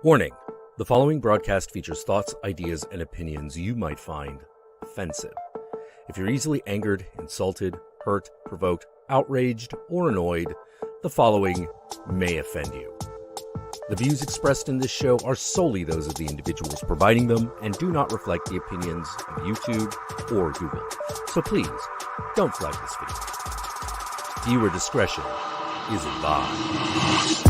Warning: the following broadcast features thoughts, ideas, and opinions you might find offensive. If you're easily angered, insulted, hurt, provoked, outraged, or annoyed, the following may offend you. The views expressed in this show are solely those of the individuals providing them and do not reflect the opinions of YouTube or Google. So please, don't flag this video. Viewer discretion is advised.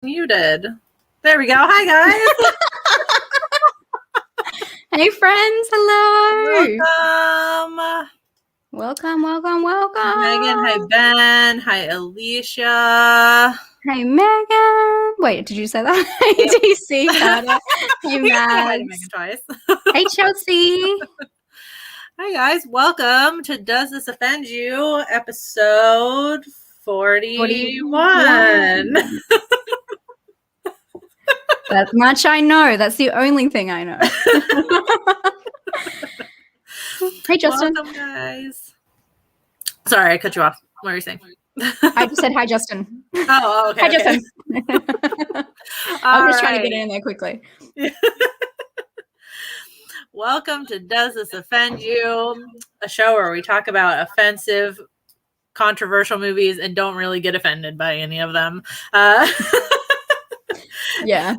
Muted. There we go. Hi, guys. Hey, friends. Hello. Welcome. Welcome. Megan. Hi, Ben. Hi, Alicia. Hey, Megan. Wait, did you say that? Hey, Yep. DC. Got it. Hey, Hi to Mads. Megan twice. Hey, Chelsea. Hi, guys. Welcome to Does This Offend You? Episode 41. That much I know. That's the only thing I know. Hey, Justin. Welcome, guys. Sorry, I cut you off. What were you saying? I just said hi, Justin. Oh, okay. Hi, okay. Justin. I was just trying to get Alright. in there quickly. Welcome to Does This Offend You? A show where we talk about offensive, controversial movies and don't really get offended by any of them. Yeah.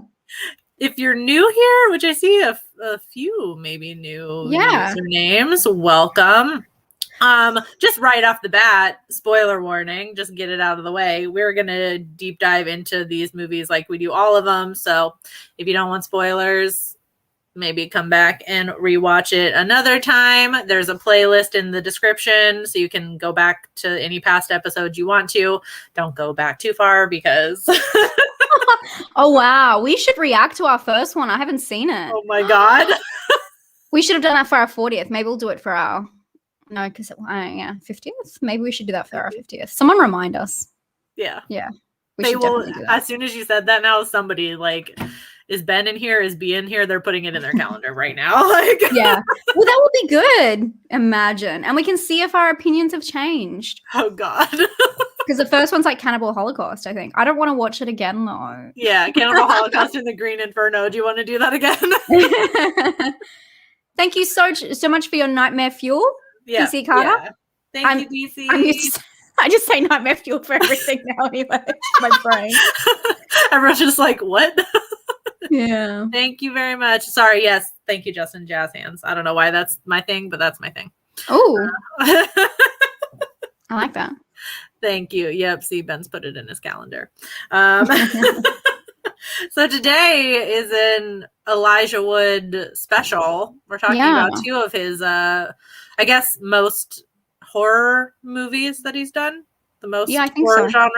If you're new here, which I see a few maybe new usernames, welcome. Just right off the bat, spoiler warning, just get it out of the way. We're going to deep dive into these movies like we do all of them. So if you don't want spoilers, maybe come back and rewatch it another time. There's a playlist in the description, so you can go back to any past episodes you want to. Don't go back too far because... Oh, wow. We should react to our first one. I haven't seen it. Oh, my God. We should have done that for our 40th. Maybe we'll do it for our... No, because 50th. Maybe we should do that for our 50th. Someone remind us. Yeah. We They should will, definitely do that. as soon as you said that now, somebody like, is Ben in here? Is B in here? They're putting it in their calendar right now. Like, Yeah. Well, that would be good. Imagine. And we can see if our opinions have changed. oh God. Because the first one's like Cannibal Holocaust, I think. I don't want to watch it again, though. Yeah. Cannibal Holocaust in the Green Inferno. Do you want to do that again? Thank you so much for your nightmare fuel, Yeah. PC Carter. Yeah. Thank you, DC. I just say nightmare fuel for everything now anyway. My brain. Everyone's just like, what? Yeah. Thank you very much. Sorry. Yes. Thank you, Justin. Jazz hands. I don't know why that's my thing, but that's my thing. Oh, I like that. Thank you. Yep. See, Ben's put it in his calendar. So today is an Elijah Wood special. We're talking about two of his, I guess, most horror movies that he's done. The most I think horror so.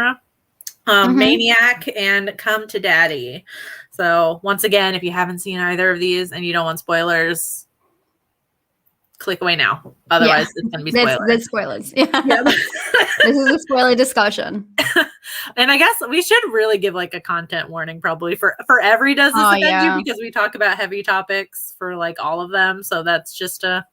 genre. Maniac and Come to Daddy. So once again, if you haven't seen either of these and you don't want spoilers, click away now. Otherwise, it's going to be spoilers. There's spoilers. Yeah. Yep. This is a spoiler discussion. And I guess we should really give like a content warning probably for every Does This Offend You, because we talk about heavy topics for like all of them. So that's just a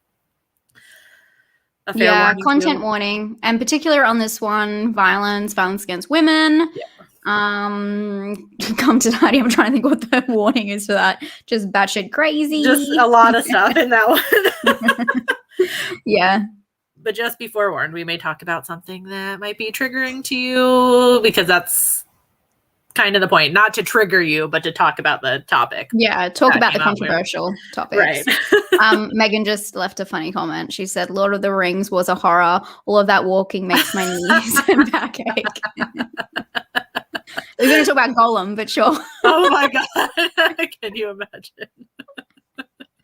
fair warning. Content warning. And particular on this one, violence against women. Yeah. Come to Daddy. I'm trying to think what the warning is for that. Just batshit crazy. Just a lot of stuff in that one. Yeah. But just be forewarned, we may talk about something that might be triggering to you, because that's kind of the point. Not to trigger you, but to talk about the topic. Yeah, talk about the controversial topics. Right. Megan just left a funny comment. She said, Lord of the Rings was a horror. All of that walking makes my knees and back ache. We're going to talk about Gollum, but sure. Oh my God. Can you imagine?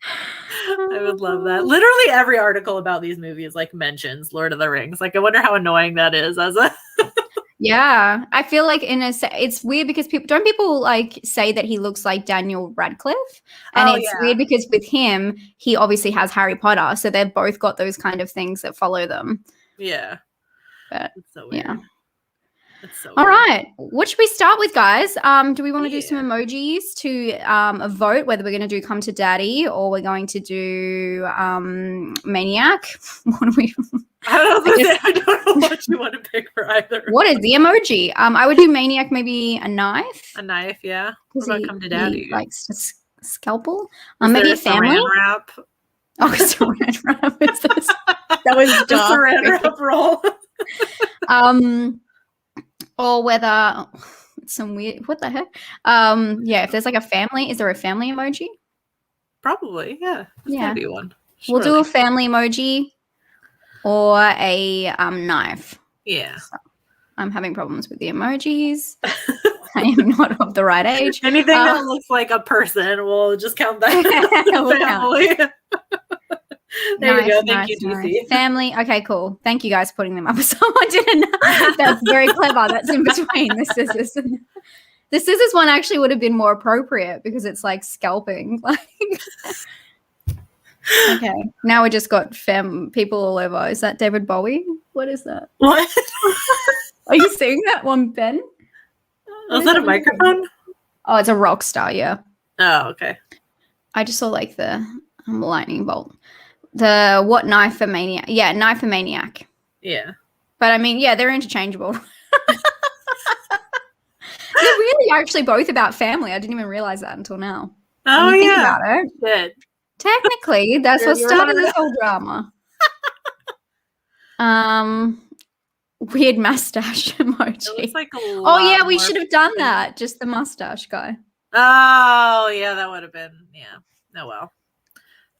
I would love that. Literally every article about these movies like mentions Lord of the Rings. Like, I wonder how annoying that is as a Yeah, I feel like it's weird because people like say that he looks like Daniel Radcliffe, and it's weird because with him he obviously has Harry Potter, so they've both got those kind of things that follow them. Yeah, But it's so weird. yeah. All right. What should we start with, guys? Do we want to do some emojis to vote whether we're going to do Come to Daddy or we're going to do Maniac? What do we? I don't know what you want to pick for either. What is the emoji? I would do Maniac, maybe a knife. A knife, yeah. What about Come to Daddy? He likes to scalpel. Maybe a family. Saran wrap? Oh, saran wrap. That was just saran wrap roll. Or whether some weird. What the heck? Yeah. If there's like a family, is there a family emoji? Probably, yeah. There's gotta be one. We'll do a family emoji or a knife. Yeah. So, I'm having problems with the emojis. I am not of the right age. Anything that looks like a person, we'll just count that. Family. There you go. Thank you, DC. Family. Okay, cool. Thank you guys for putting them up. Someone didn't know. That's very clever. That's in between the scissors. The scissors one actually would have been more appropriate because it's like scalping. Okay. Now we just got people all over. Is that David Bowie? What is that? What? Are you seeing that one, Ben? Is that a microphone? Oh, it's a rock star, yeah. Oh, okay. I just saw like the lightning bolt. The what knife for Maniac? Yeah, knife for Maniac. Yeah. But I mean, yeah, they're interchangeable. They're really actually both about family. I didn't even realize that until now. Oh, yeah. Think about it. Good. Technically, that's what started this whole drama. Weird mustache emoji. It looks like yeah, we should have done that. Just the mustache guy. Oh, yeah, that would have been, Oh, well.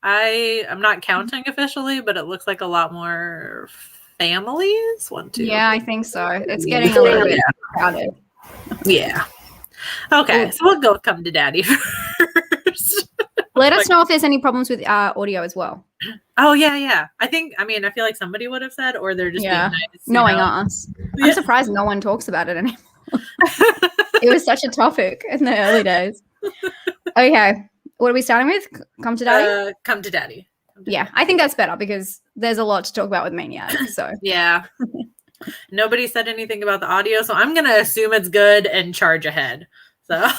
I'm not counting officially, but it looks like a lot more families. 1, 2. Yeah, I think so. It's getting a little bit crowded. Yeah. Okay, so we'll go Come to Daddy first. Let us know if there's any problems with audio as well. Oh, yeah. I feel like somebody would have said, or they're just being nice. Knowing us. I'm surprised no one talks about it anymore. It was such a topic in the early days. Okay. What are we starting with? Come to Daddy? Come to Daddy. Yeah, I think that's better because there's a lot to talk about with Maniac. So yeah. Nobody said anything about the audio, so I'm going to assume it's good and charge ahead. So,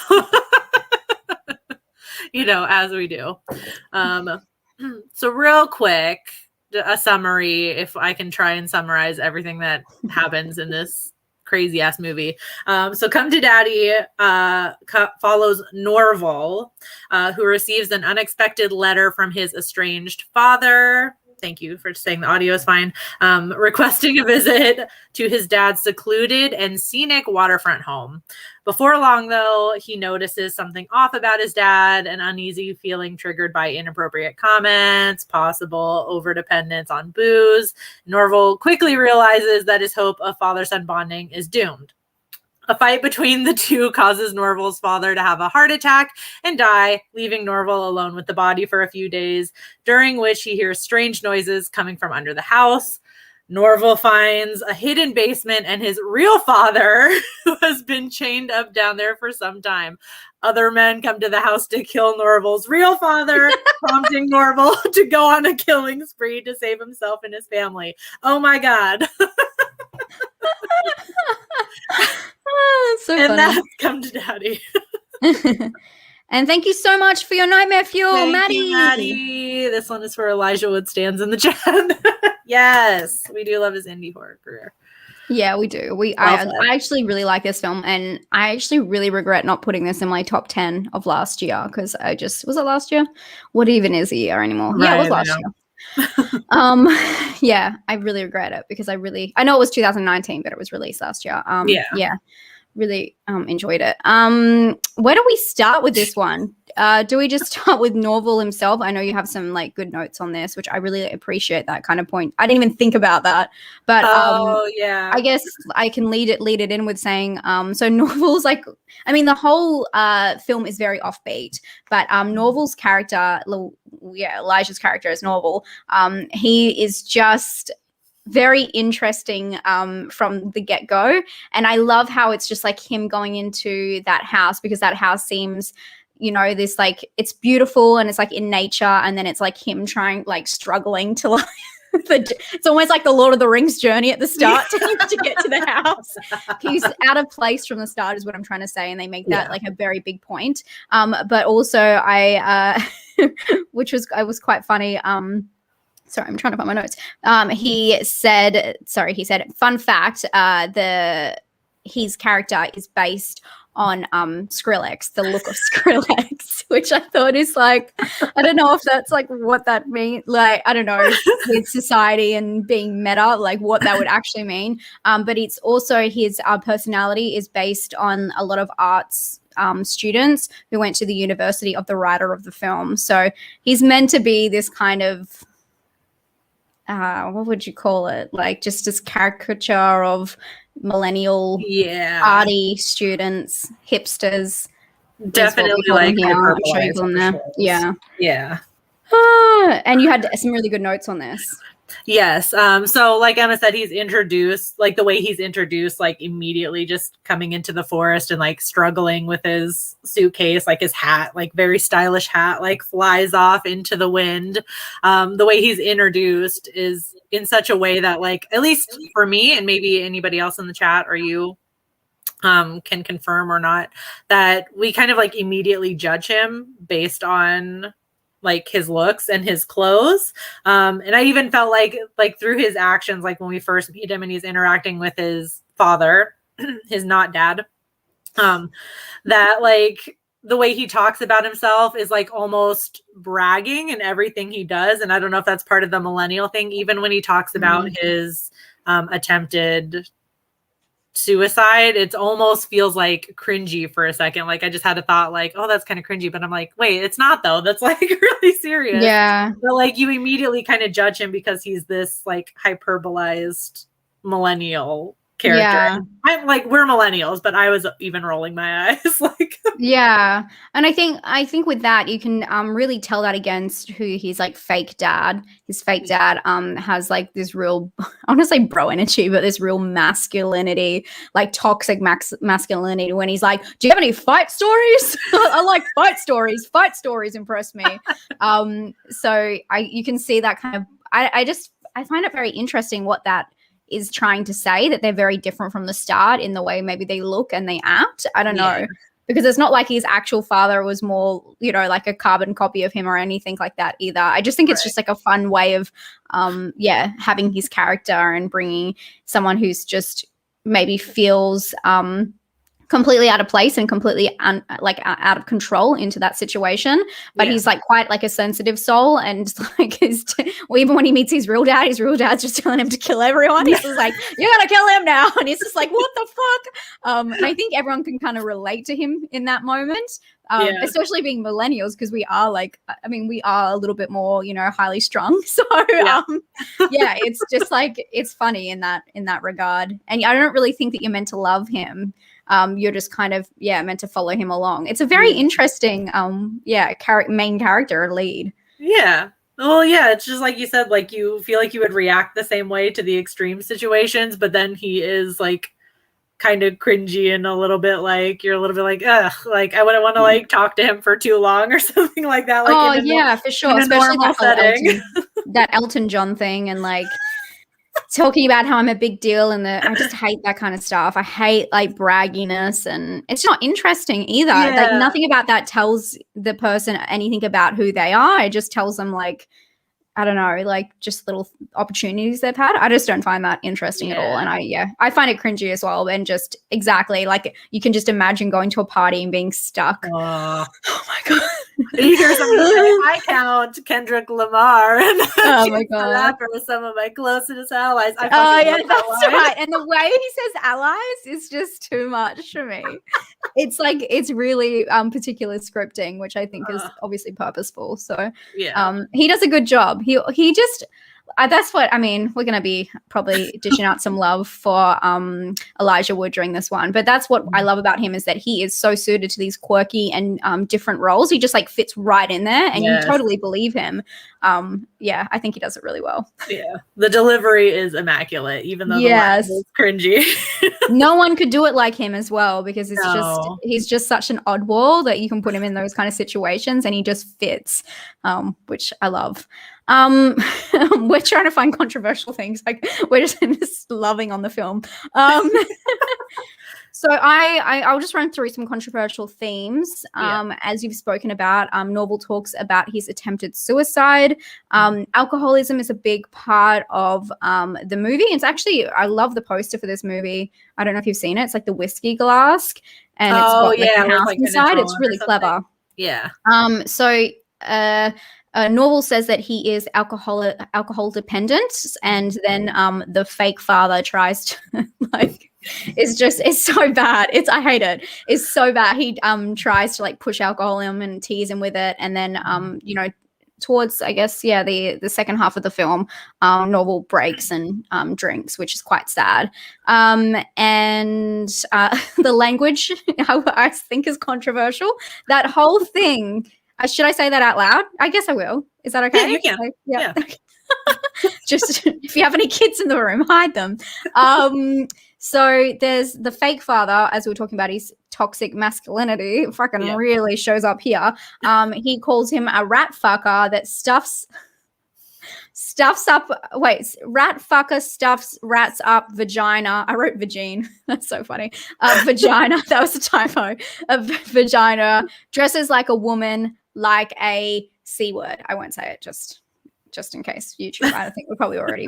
as we do. So real quick, a summary, if I can try and summarize everything that happens in this crazy ass movie. So Come to Daddy follows Norval, who receives an unexpected letter from his estranged father. Thank you for saying the audio is fine. Requesting a visit to his dad's secluded and scenic waterfront home. Before long, though, he notices something off about his dad, an uneasy feeling triggered by inappropriate comments, possible overdependence on booze. Norval quickly realizes that his hope of father-son bonding is doomed. A fight between the two causes Norval's father to have a heart attack and die, leaving Norval alone with the body for a few days, during which he hears strange noises coming from under the house. Norval finds a hidden basement and his real father, who has been chained up down there for some time. Other men come to the house to kill Norval's real father, prompting Norval to go on a killing spree to save himself and his family. Oh my God. So and funny. that's Come to Daddy. And thank you so much for your nightmare fuel, Thank you, Maddie. This one is for Elijah Wood stands in the chat. Yes, we do love his indie horror career. Yeah, we do. I actually really like this film, and I actually really regret not putting this in my top 10 of last year because was it last year? What even is a year anymore? Right, yeah, it was last year. Yeah, I really regret it because I know it was 2019, but it was released last year. Yeah, really enjoyed it. Where do we start with this one? Do we just start with Norval himself? I know you have some like good notes on this, which I really appreciate that kind of point. I didn't even think about that, but I guess I can lead it in with saying so Norval's like, I mean, the whole film is very offbeat, but Norval's character, Elijah's character as Norval, he is just very interesting from the get-go, and I love how it's just like him going into that house because that house seems, this like it's beautiful and it's like in nature, and then it's like him struggling to like It's almost like the Lord of the Rings journey at the start to get to the house. He's out of place from the start is what I'm trying to say, and they make that like a very big point. But also I which was quite funny. Sorry, I'm trying to find my notes. He said, fun fact, his character is based on Skrillex, the look of Skrillex, which I thought is like, I don't know if that's like what that means, like, I don't know, with society and being meta, like what that would actually mean. But it's also his personality is based on a lot of arts students who went to the university of the writer of the film. So he's meant to be this kind of, what would you call it? Like just this caricature of millennial arty students, hipsters. Definitely like I'm sure you call them there. Yeah. Yeah. And you had some really good notes on this. Yes. So like Emma said, he's introduced, like the way he's introduced, like immediately just coming into the forest and like struggling with his suitcase, like his hat, like very stylish hat, like flies off into the wind. The way he's introduced is in such a way that like, at least for me and maybe anybody else in the chat or you can confirm or not, that we kind of like immediately judge him based on like his looks and his clothes. And I even felt like through his actions, like when we first meet him and he's interacting with his father, his not dad, that like the way he talks about himself is like almost bragging in everything he does. And I don't know if that's part of the millennial thing, even when he talks about his attempted suicide, it almost feels like cringy for a second. Like I just had a thought like, oh, that's kind of cringy, but I'm like, wait, it's not though. That's like really serious. Yeah. But like you immediately kind of judge him because he's this like hyperbolized millennial character. Yeah. I'm like, we're millennials, but I was even rolling my eyes like yeah. And I think with that you can really tell that against who his like fake dad. His fake dad has like this real, I want to say bro energy, but this real masculinity, like toxic masculinity when he's like, do you have any fight stories? I like fight stories. Fight stories impress me. So you can see that kind of, I find it very interesting what that is trying to say, that they're very different from the start in the way maybe they look and they act. I don't know. Because it's not like his actual father was more, you know, like a carbon copy of him or anything like that either. I just think it's just like a fun way of, having his character and bringing someone who's just maybe feels completely out of place and completely out of control into that situation. But he's like quite like a sensitive soul, and like even when he meets his real dad's just telling him to kill everyone. He's just like, you gotta kill him now, and he's just like, what the fuck? And I think everyone can kind of relate to him in that moment, especially being millennials, because we are like, I mean, we are a little bit more, you know, highly strung. So it's just like, it's funny in that regard. And I don't really think that you're meant to love him. You're just kind of meant to follow him along. It's a very interesting main character lead. Yeah. Well, yeah, it's just like you said, like you feel like you would react the same way to the extreme situations, but then he is like kind of cringy and a little bit like, you're a little bit like, ugh, like I wouldn't want to like talk to him for too long or something like that. Like, for sure. Especially that Elton John thing and like talking about how I'm a big deal, and I just hate that kind of stuff. I hate like bragginess, and it's not interesting either. Like nothing about that tells the person anything about who they are. It just tells them like, I don't know, like just little opportunities they've had. I just don't find that interesting at all. And I find it cringy as well. And just exactly like you can just imagine going to a party and being stuck. Oh my God. You hear something say, I count Kendrick Lamar and oh my God, rapper, some of my closest allies. That's right. And the way he says allies is just too much for me. It's like, it's really particular scripting, which I think is obviously purposeful. So he does a good job. He just that's what I mean. We're going to be probably dishing out some love for Elijah Wood during this one, but that's what I love about him, is that he is so suited to these quirky and different roles. He just like fits right in there, and you totally believe him. I think he does it really well. Yeah, the delivery is immaculate, even though the line is cringy. No one could do it like him as well, because he's just such an oddball that you can put him in those kind of situations and he just fits, which I love. We're trying to find controversial things. Like we're just loving on the film. So I'll just run through some controversial themes. As you've spoken about, Norval talks about his attempted suicide. Alcoholism is a big part of the movie. It's actually, I love the poster for this movie. I don't know if you've seen it. It's like the whiskey glass, and it's got like a house inside. It's really clever. Yeah. Norval says that he is alcohol dependent, and then the fake father tries to it's so bad. I hate it. It's so bad. He tries to like push alcohol in him and tease him with it, and then towards I guess the second half of the film, Norval breaks and drinks, which is quite sad. And the language I think is controversial. That whole thing. Should I say that out loud? I guess I will. Is that okay? Yeah, you can. Yeah. Just if you have any kids in the room, hide them. So there's the fake father, as we were talking about, his toxic masculinity fucking really shows up here. He calls him a rat fucker that stuffs rats up vagina. I wrote vagine. That's so funny. Vagina. That was a typo. A vagina. Dresses like a woman, like a C word. I won't say it just in case YouTube. I think we're probably already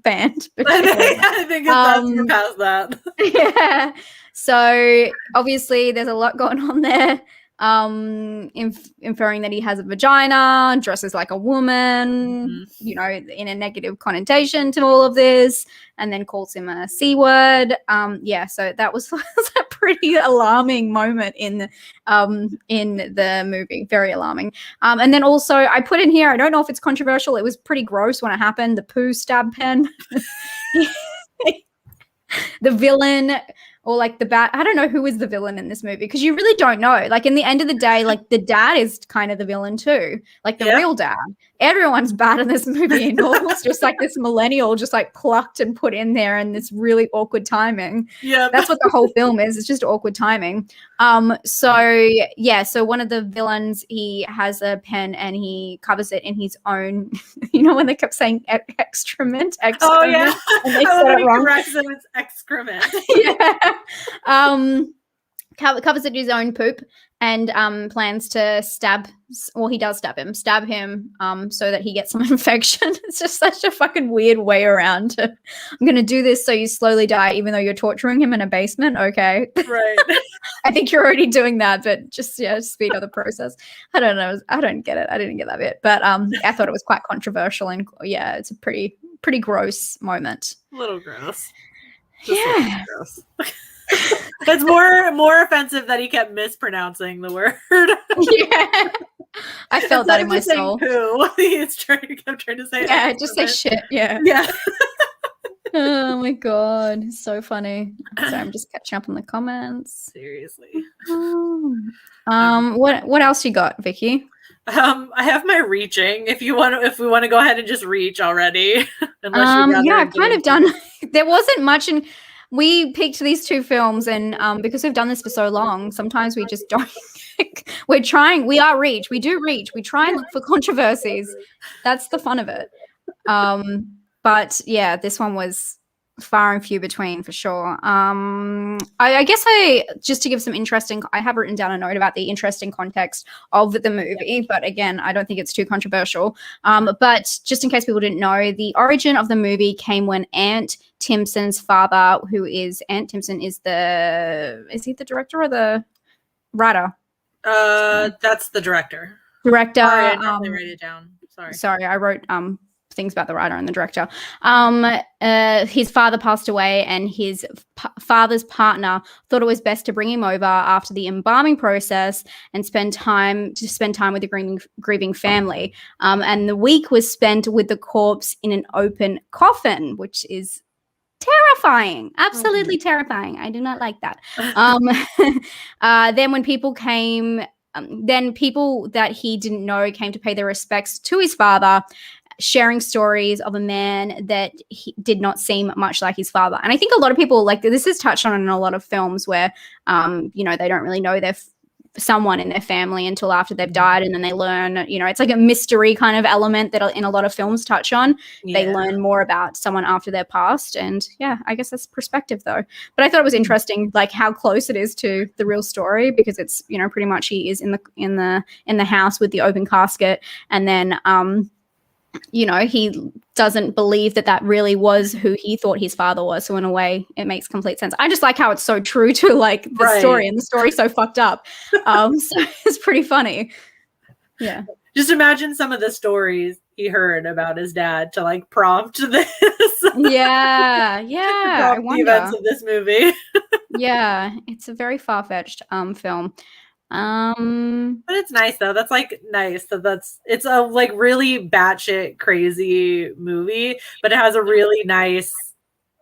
banned. I think it's past that. Yeah. So obviously there's a lot going on there. Inferring that he has a vagina, dresses like a woman, in a negative connotation to all of this, and then calls him a C word. So that was a pretty alarming moment in the movie. Very alarming. And then also I put in here, I don't know if it's controversial, it was pretty gross when it happened, the poo stab pen. The villain, or like the bad, I don't know who is the villain in this movie, because you really don't know. Like in the end of the day, like the dad is kind of the villain too, like the real dad. Everyone's bad in this movie, and Norval's just like this millennial, just like plucked and put in there, and this really awkward timing. Yeah, that's what the whole film is. It's just awkward timing. So one of the villains, he has a pen and he covers it in his own. When they kept saying excrement. Oh yeah, and they said it wrong. It's excrement. Covers it in his own poop, and plans to stab him so that he gets some infection. It's just such a fucking weird way around. I'm gonna do this so you slowly die, even though you're torturing him in a basement. Okay, right. I think you're already doing that, but just speed up the process. I don't know. I don't get it. I didn't get that bit, but I thought it was quite controversial, and it's a pretty gross moment. A little gross. Just a little gross. It's more offensive that he kept mispronouncing the word. Yeah, I felt that in my soul. He's kept trying to say. Yeah, just say shit. Yeah. Yeah. Oh my god, so funny. So I'm just catching up on the comments. Seriously. What else you got, Vicky? I have my reaching. If we want to go ahead and just reach already. I've kind of done. There wasn't much in. We picked these two films, and because we've done this for so long, sometimes we just don't. We are reach. We do reach. We try and look for controversies. That's the fun of it. But yeah, this one was far and few between for sure. I guess just to give some I have written down a note about the interesting context of the movie, but again, I don't think it's too controversial. But just in case people didn't know, the origin of the movie came when Ant Timpson's father, who is Ant Timpson, is he the director or the writer? That's the director. Sorry, I didn't write it down. Sorry, I wrote things about the writer and the director. His father passed away, and his father's partner thought it was best to bring him over after the embalming process and spend time with the grieving family. And the week was spent with the corpse in an open coffin, which is terrifying, absolutely terrifying. I do not like that. Then when people came, people that he didn't know came to pay their respects to his father, sharing stories of a man that he did not seem much like his father. And I think a lot of people, like, this is touched on in a lot of films where, they don't really know someone in their family until after they've died, and then they learn, you know, it's like a mystery kind of element that in a lot of films touch on. They learn more about someone after they're passed, and I guess that's perspective though. But I thought it was interesting, like how close it is to the real story, because it's, you know, pretty much he is in the house with the open casket, and then you know, he doesn't believe that really was who he thought his father was. So in a way, it makes complete sense. I just like how it's so true to like the story, and the story's so fucked up. So it's pretty funny. Yeah. Just imagine some of the stories he heard about his dad to like prompt this. Yeah. I wonder. The events of this movie. Yeah. It's a very far-fetched film. But it's nice though. That's like nice that it's a like really batshit crazy movie, but it has a really nice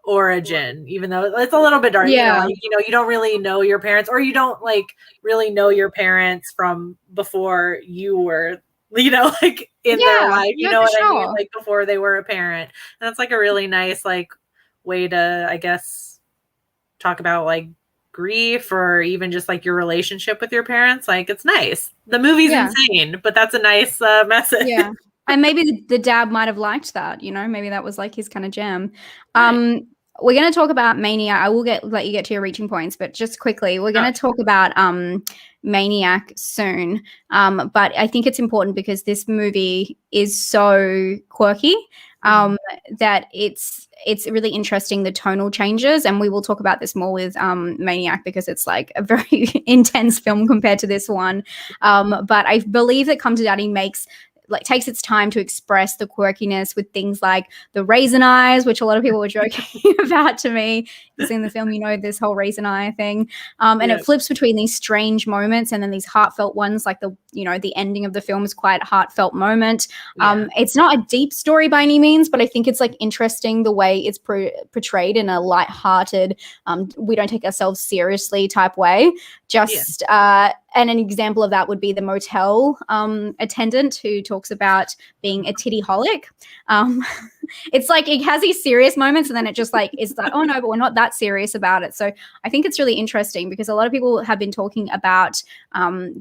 origin, even though it's a little bit dark. Yeah. You know, you don't really know your parents, or you don't like really know your parents from before you were, you know, like in their life. You know what I mean? Like before they were a parent. And it's like a really nice like way to, I guess, talk about like grief, or even just like your relationship with your parents. Like it's nice. The movie's insane, but that's a nice message. Yeah. And maybe the dad might have liked that, you know, maybe that was like his kind of jam. We're going to talk about Maniac. I will let you get to your reaching points, but just quickly, we're going to talk about Maniac soon. But I think it's important because this movie is so quirky that it's really interesting, the tonal changes, and we will talk about this more with Maniac, because it's like a very intense film compared to this one. But I believe that Come to Daddy takes its time to express the quirkiness with things like the raisin eyes, which a lot of people were joking about to me. You've seen the film, you know, this whole raisin eye thing. And it flips between these strange moments and then these heartfelt ones, like the ending of the film is quite a heartfelt moment. It's not a deep story by any means, but I think it's like interesting the way it's portrayed in a lighthearted, we don't take ourselves seriously type way. And an example of that would be the motel attendant who talks about being a titty-holic. It's like it has these serious moments, and then it just like is like, oh no, but we're not that serious about it. So I think it's really interesting because a lot of people have been talking about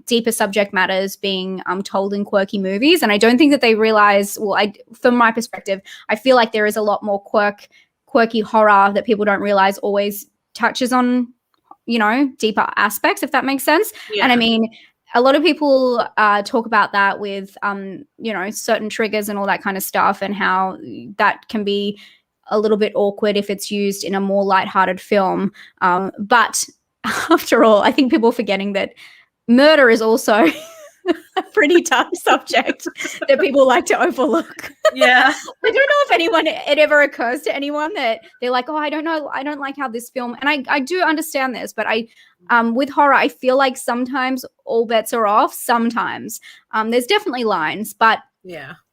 deeper subject matters being told in quirky movies, and I don't think that they realize. Well, from my perspective, I feel like there is a lot more quirky horror that people don't realize always touches on, you know, deeper aspects, if that makes sense. And I mean, a lot of people talk about that with, you know, certain triggers and all that kind of stuff, and how that can be a little bit awkward if it's used in a more lighthearted film. But after all, I think people are forgetting that murder is also a pretty tough subject that people like to overlook. Yeah. I don't know if it ever occurs to anyone that they're like, oh, I don't know, I don't like how this film, and I do understand this, but with horror, I feel like sometimes all bets are off. Sometimes there's definitely lines, but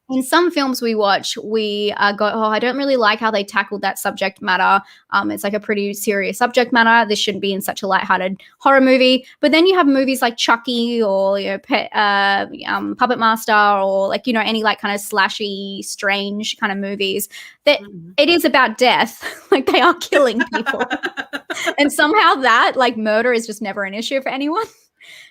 in some films we watch, we go, oh, I don't really like how they tackled that subject matter. It's like a pretty serious subject matter. This shouldn't be in such a lighthearted horror movie. But then you have movies like Chucky, or you know, Puppet Master, or like, you know, any like kind of slashy, strange kind of movies that it is about death. Like they are killing people, and somehow that like murder is just never an issue for anyone.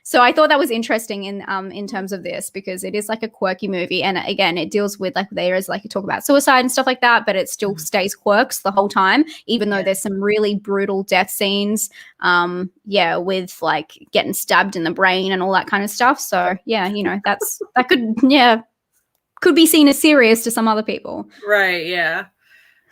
So I thought that was interesting in terms of this, because it is like a quirky movie, and again, it deals with like there is like a talk about suicide and stuff like that, but it still stays quirks the whole time, even though there's some really brutal death scenes. With like getting stabbed in the brain and all that kind of stuff. So yeah, you know, that could be seen as serious to some other people. Right. Yeah.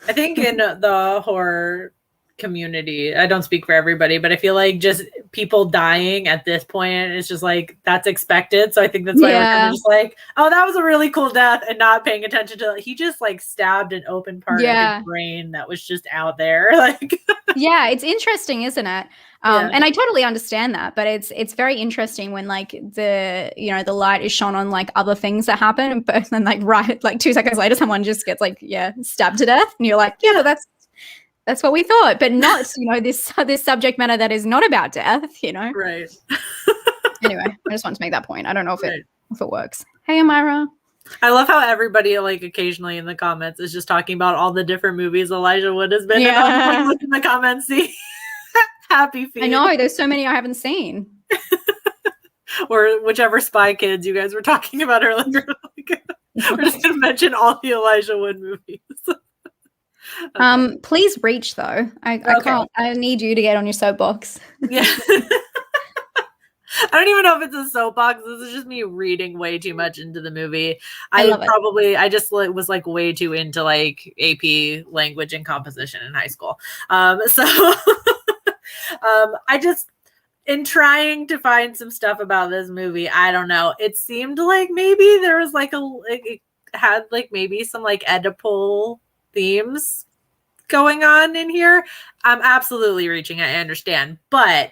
I think in the horror community, I don't speak for everybody, but I feel like just people dying at this point is just like that's expected. So I think that's why we're kind of just like, oh, that was a really cool death, and not paying attention to he just like stabbed an open part of his brain that was just out there. Like it's interesting, isn't it? And I totally understand that, but it's very interesting when like the light is shone on like other things that happen, but then like 2 seconds later someone just gets like stabbed to death, and you're like, that's what we thought, but not, you know, this subject matter that is not about death, you know? Right. Anyway, I just want to make that point. I don't know if it works. Hey, Amira. I love how everybody like occasionally in the comments is just talking about all the different movies Elijah Wood has been in. I'm like, look in the comments, see happy feet. I know, there's so many I haven't seen. or whichever Spy Kids you guys were talking about earlier. We're just gonna mention all the Elijah Wood movies. Okay. Please reach though. I can't. I need you to get on your soapbox. Yeah. I don't even know if it's a soapbox. This is just me reading way too much into the movie. I just was like way too into like AP language and composition in high school. So I just, in trying to find some stuff about this movie, I don't know. It seemed like maybe there was like it had like maybe some like Oedipal themes going on in here. I'm absolutely reaching, I understand. But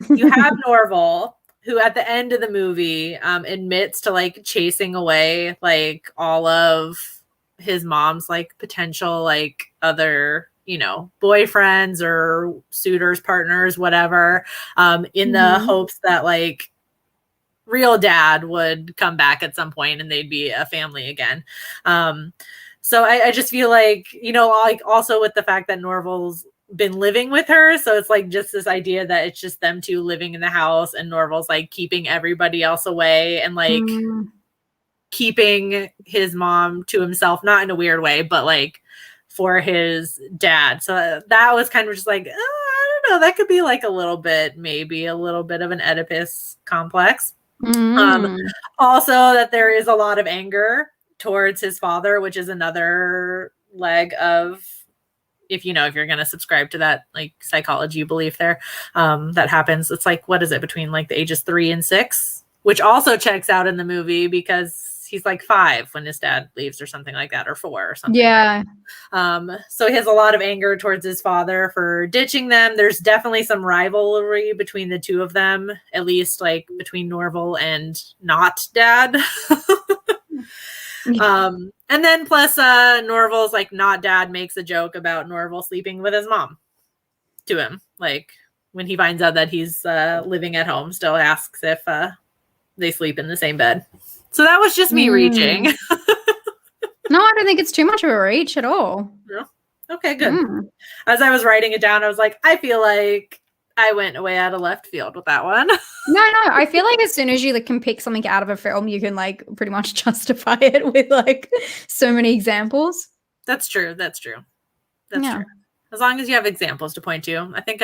you have Norval, who at the end of the movie admits to like chasing away like all of his mom's like potential like other, you know, boyfriends or suitors, partners, whatever, in the hopes that like real dad would come back at some point and they'd be a family again. So I just feel like, you know, like also with the fact that Norval's been living with her, so it's like just this idea that it's just them two living in the house and Norval's like keeping everybody else away and like keeping his mom to himself, not in a weird way, but like for his dad. So that was kind of just like, I don't know, that could be like a little bit, maybe a little bit of an Oedipus complex. Also that there is a lot of anger towards his father, which is another leg of, if you're going to subscribe to that like psychology belief there, that happens. It's like, what is it, between like the ages 3 and 6, which also checks out in the movie because he's like 5 when his dad leaves or something like that, or 4 or something. Yeah. So he has a lot of anger towards his father for ditching them. There's definitely some rivalry between the two of them, at least like between Norval and not dad. And then plus Norval's like not dad makes a joke about Norval sleeping with his mom to him. Like when he finds out that he's living at home, still asks if they sleep in the same bed. So that was just me reaching. No, I don't think it's too much of a reach at all. No? Okay, good. As I was writing it down, I was like, I feel like I went way out of left field with that one. No, I feel like as soon as you like can pick something out of a film, you can like pretty much justify it with like so many examples. That's true. That's true. As long as you have examples to point to. I think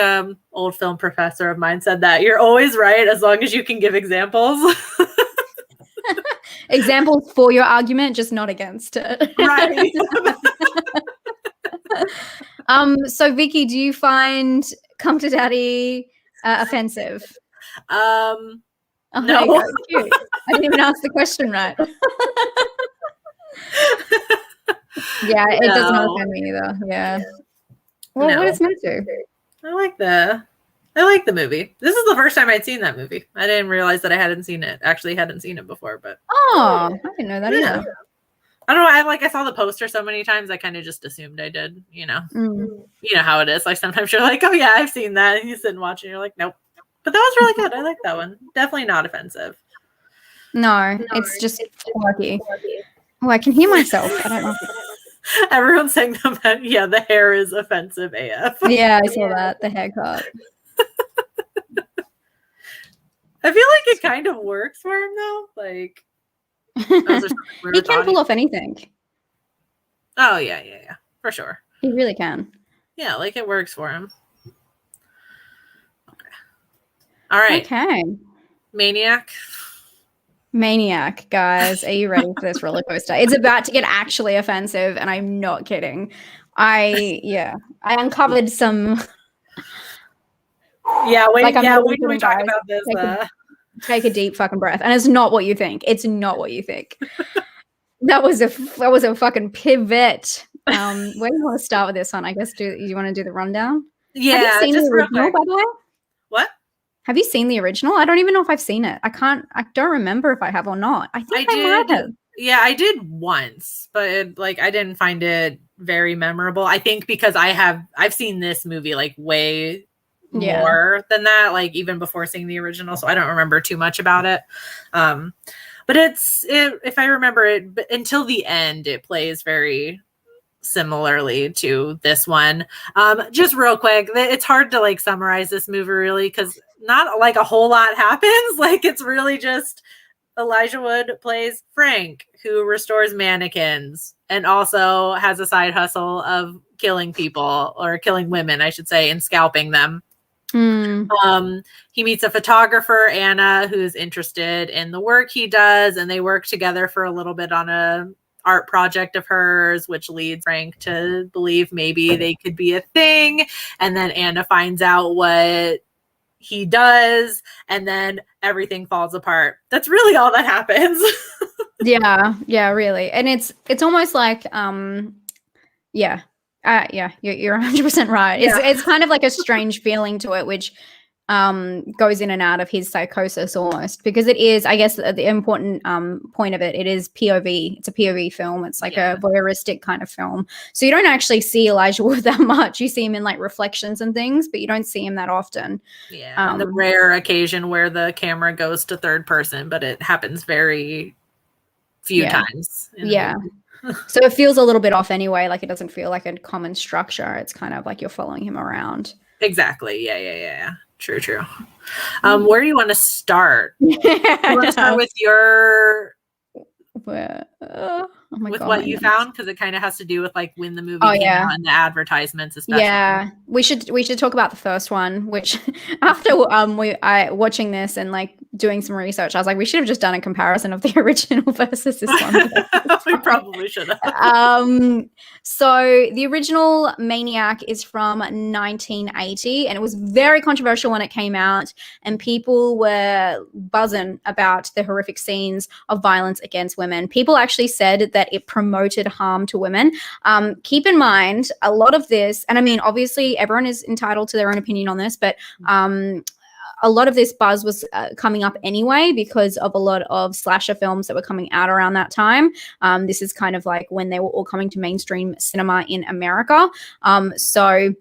old film professor of mine said that you're always right as long as you can give examples. Examples for your argument, just not against it. Right. So Vicky, do you find Come to Daddy offensive? No. Cute. I didn't even ask the question right. Yeah, it does not offend me either. Yeah. Well, what it's meant to. I like the movie. This is the first time I'd seen that movie. I didn't realize that I hadn't seen it before, but I didn't know that either. I don't know. I saw the poster so many times. I kind of just assumed I did. You know, you know how it is. Like sometimes you're like, oh yeah, I've seen that, and you sit and watch, and you're like, nope. But that was really good. I like that one. Definitely not offensive. No, it's just quirky. Oh, I can hear myself. I don't know. Everyone's saying that. Yeah, the hair is offensive AF. Yeah, I saw that. The haircut. I feel like it kind of works for him though. Like. He can pull off anything. Oh yeah, for sure. He really can. Yeah, like it works for him. Okay. All right. Okay. Maniac, guys, are you ready for this roller coaster? It's about to get actually offensive, and I'm not kidding. I uncovered some. Yeah, wait till we talk about this. Take a deep fucking breath, and it's not what you think. It's not what you think. That was a fucking pivot. Where do you want to start with this one? I guess you want to do the rundown? Yeah. Have you seen the original, by the way? What? Have you seen the original? I don't even know if I've seen it. I don't remember if I have or not. I think I might have. Yeah, I did once, but I didn't find it very memorable. I think because I've seen this movie like way more than that, like even before seeing the original, so I don't remember too much about it. But if I remember it, until the end, it plays very similarly to this one. Just real quick, it's hard to like summarize this movie really, because not like a whole lot happens. Like it's really just Elijah Wood plays Frank, who restores mannequins and also has a side hustle of killing people, or killing women, I should say, and scalping them. He meets a photographer, Anna, who's interested in the work he does, and they work together for a little bit on a art project of hers, which leads Frank to believe maybe they could be a thing. And then Anna finds out what he does, and then everything falls apart. That's really all that happens. Yeah, really. And it's almost like you're 100% right. It's kind of like a strange feeling to it, which goes in and out of his psychosis almost, because it is, I guess, the important point of it is POV. It's a POV film. It's like a voyeuristic kind of film. So you don't actually see Elijah Wood that much. You see him in like reflections and things, but you don't see him that often. Yeah, the rare occasion where the camera goes to third person, but it happens very few times. Yeah. So it feels a little bit off anyway. Like it doesn't feel like a common structure. It's kind of like you're following him around. Exactly. Yeah. True. Where do you want to start? You want to start with your what you found, because it kind of has to do with like when the movie came out and the advertisements, especially. Yeah, we should talk about the first one. Which after watching this and like doing some research, I was like, we should have just done a comparison of the original versus this one. We probably should have. So the original Maniac is from 1980, and it was very controversial when it came out, and people were buzzing about the horrific scenes of violence against women. People actually said that it promoted harm to women. Keep in mind, a lot of this, and I mean, obviously everyone is entitled to their own opinion on this, but a lot of this buzz was coming up anyway because of a lot of slasher films that were coming out around that time. This is kind of like when they were all coming to mainstream cinema in America. So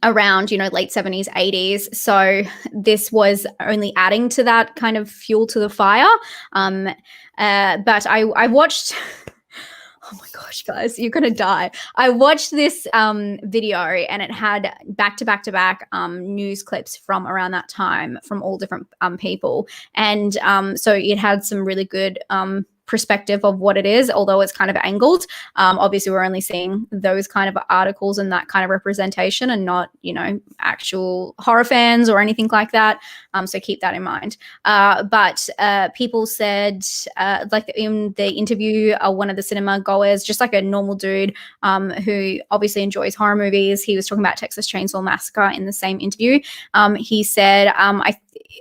around, late 70s, 80s. So this was only adding to that kind of fuel to the fire. But I watched... Oh my gosh, guys, you're going to die. I watched this video, and it had back-to-back news clips from around that time from all different people. And so it had some really good perspective of what it is, although it's kind of angled. Obviously, we're only seeing those kind of articles and that kind of representation, and not, actual horror fans or anything like that. So keep that in mind. But people said, like in the interview, one of the cinema goers, just like a normal dude who obviously enjoys horror movies, he was talking about Texas Chainsaw Massacre in the same interview. He said,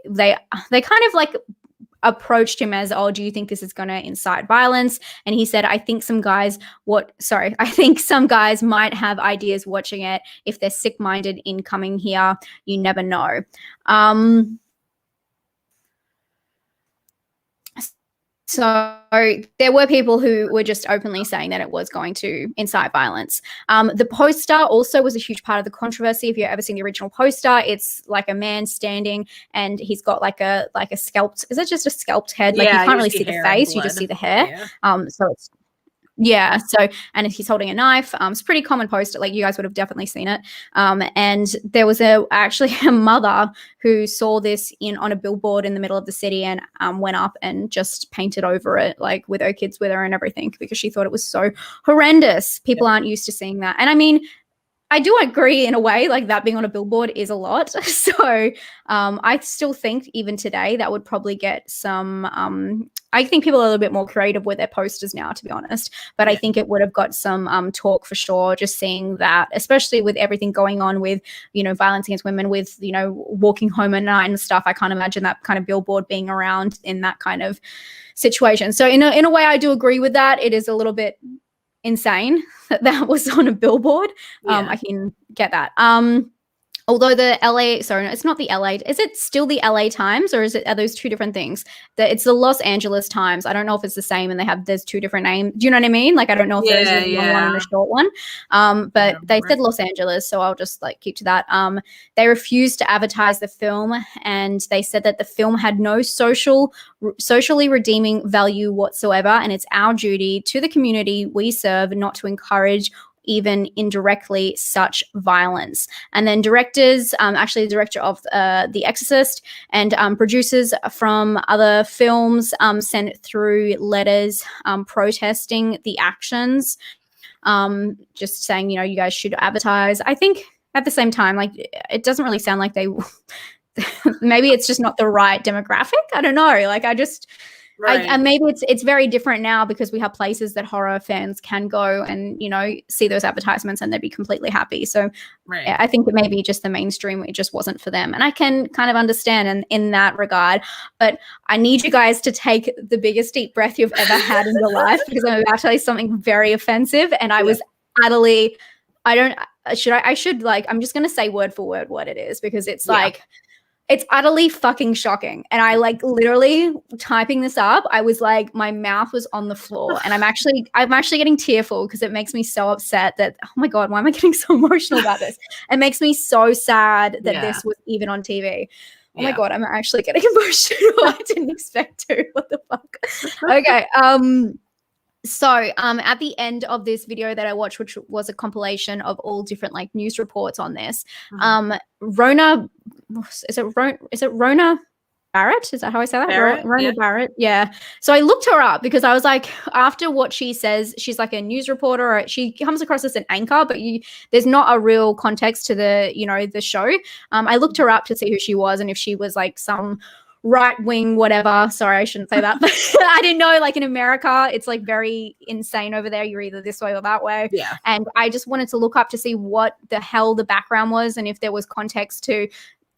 they kind of like approached him as, oh, do you think this is going to incite violence? And he said, I think some guys might have ideas watching it. If they're sick-minded in coming here, you never know. So there were people who were just openly saying that it was going to incite violence. The poster also was a huge part of the controversy. If you've ever seen the original poster, it's like a man standing, and he's got like a scalped, is it just a scalped head? Like you can't really see the face, you just see the hair. So it's and he's holding a knife. It's a pretty common poster. Like you guys would have definitely seen it. And there was actually a mother who saw this on a billboard in the middle of the city, and went up and just painted over it, like with her kids with her and everything, because she thought it was so horrendous. People aren't used to seeing that. And I mean, I do agree in a way, like that being on a billboard is a lot. So I still think even today that would probably get some, I think people are a little bit more creative with their posters now, to be honest. But I think it would have got some talk for sure, just seeing that, especially with everything going on with, violence against women, with, walking home at night and stuff. I can't imagine that kind of billboard being around in that kind of situation. So in a way, I do agree with that. It is a little bit insane that was on a billboard. I can get that. Although the LA, sorry, no, it's not the LA. Is it still the LA Times, or are those two different things? It's the Los Angeles Times. I don't know if it's the same and there's two different names. Do you know what I mean? Like, I don't know if there's a long one and a short one. But they said Los Angeles, so I'll just keep to that. They refused to advertise the film, and they said that the film had no socially redeeming value whatsoever, and it's our duty to the community we serve not to encourage even indirectly, such violence. And then directors, actually the director of The Exorcist and producers from other films sent through letters protesting the actions, just saying, you know, you guys should advertise. I think at the same time, like, it doesn't really sound like they maybe it's just not the right demographic. I don't know. Like, and maybe it's very different now because we have places that horror fans can go and, you know, see those advertisements and they'd be completely happy. So I think it may be just the mainstream, it just wasn't for them. And I can kind of understand in that regard, but I need you guys to take the biggest deep breath you've ever had in your life, because I'm about to tell you something very offensive. And I was utterly, I'm just going to say word for word what it is, because it's like, it's utterly fucking shocking. And I like literally typing this up, I was like, my mouth was on the floor. And I'm actually getting tearful because it makes me so upset that, oh my God, why am I getting so emotional about this? It makes me so sad that this was even on TV. Oh my God, I'm actually getting emotional. I didn't expect to. What the fuck? Okay. So at the end of this video that I watched, which was a compilation of all different like news reports on this, Rona Barrett? Is that how I say that? Rona Barrett. Yeah. So I looked her up because I was like, after what she says, she's like a news reporter, or she comes across as an anchor, but there's not a real context to the show. I looked her up to see who she was and if she was like some right wing, whatever. Sorry, I shouldn't say that. But I didn't know, like in America, it's like very insane over there. You're either this way or that way. Yeah. And I just wanted to look up to see what the hell the background was and if there was context to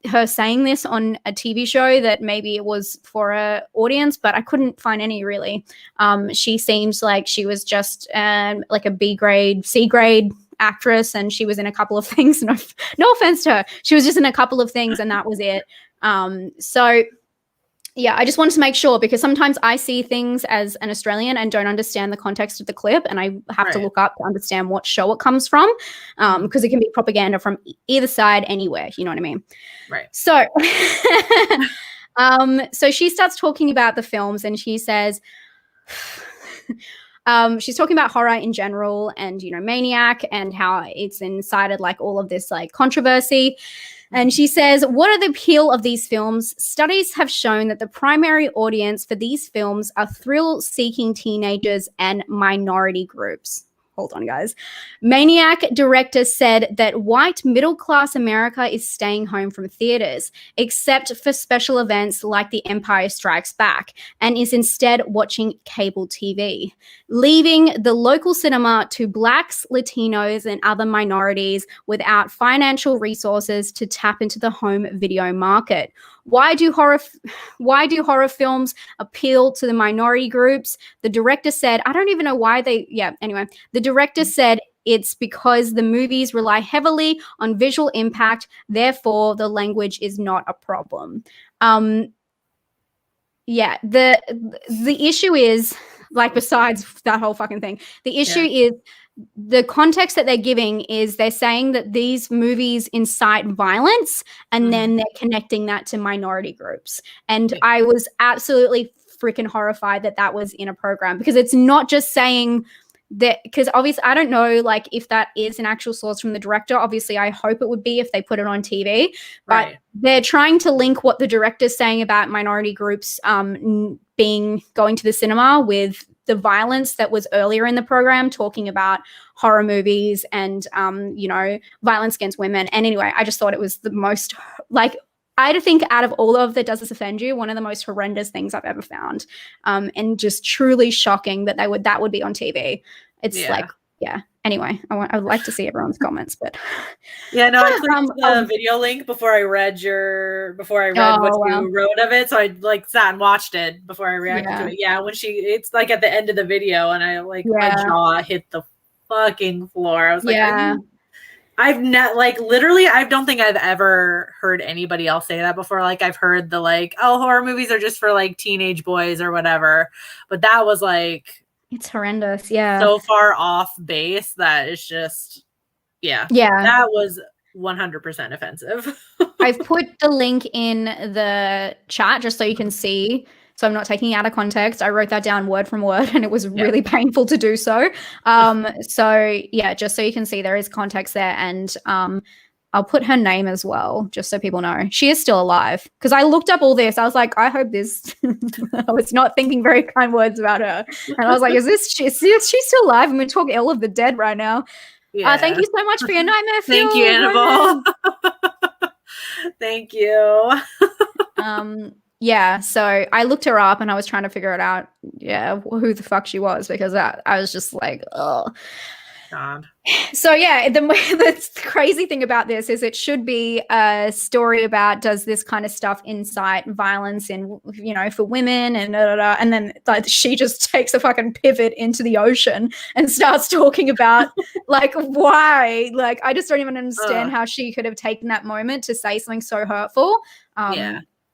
her saying this on a TV show that maybe it was for a audience, but I couldn't find any really. She seems like she was just like a B grade, C grade actress, and she was in a couple of things. No offense to her. She was just in a couple of things and that was it. So yeah, I just wanted to make sure, because sometimes I see things as an Australian and don't understand the context of the clip, and I have to look up to understand what show it comes from, because it can be propaganda from either side, anywhere. You know what I mean? Right. So, so she starts talking about the films, and she says, she's talking about horror in general, and Maniac, and how it's incited like all of this like controversy. And she says, what are the appeal of these films? Studies have shown that the primary audience for these films are thrill-seeking teenagers and minority groups. Hold on, guys. Maniac director said that white middle-class America is staying home from theaters, except for special events like The Empire Strikes Back, and is instead watching cable TV, leaving the local cinema to Blacks, Latinos, and other minorities without financial resources to tap into the home video market. Why do horror films appeal to the minority groups? The director said, I don't even know why anyway, the director said it's because the movies rely heavily on visual impact, therefore the language is not a problem. The issue is, like, besides that whole fucking thing, the issue is the context that they're giving is they're saying that these movies incite violence, and then they're connecting that to minority groups. And I was absolutely freaking horrified that was in a program, because it's not just saying that, because obviously I don't know like if that is an actual source from the director. Obviously I hope it would be if they put it on TV, but they're trying to link what the director's saying about minority groups going to the cinema with the violence that was earlier in the program, talking about horror movies and, violence against women. And anyway, I just thought it was the most, like, I think out of all of that Does This Offend You, one of the most horrendous things I've ever found. And just truly shocking that that would be on TV. It's Anyway, I would like to see everyone's comments, but I clicked the video link before I read what you wrote of it. So I like sat and watched it before I reacted to it. Yeah, when it's like at the end of the video, and I my jaw hit the fucking floor. I was like, I've literally, I don't think I've ever heard anybody else say that before. Like, I've heard the horror movies are just for like teenage boys or whatever, but that was like, it's horrendous. Yeah. So far off base that it's just, that was 100% offensive. I've put the link in the chat just so you can see so I'm not taking it out of context. I wrote that down word from word, and it was really painful to do so. So yeah, just so you can see there is context there, and I'll put her name as well, just so people know. She is still alive. Because I looked up all this. I was like, I hope this... I was not thinking very kind words about her. And I was like, is she still alive? I'm going to talk ill of the dead right now. Yeah. Thank you so much for your nightmare fuel. Thank you, Annabelle. Thank you. Yeah, so I looked her up and I was trying to figure it out. Yeah, who the fuck she was, because I was just like, oh. God. So yeah, the crazy thing about this is it should be a story about does this kind of stuff incite violence in, you know, for women and and then like she just takes a fucking pivot into the ocean and starts talking about like why, like I just don't even understand how she could have taken that moment to say something so hurtful.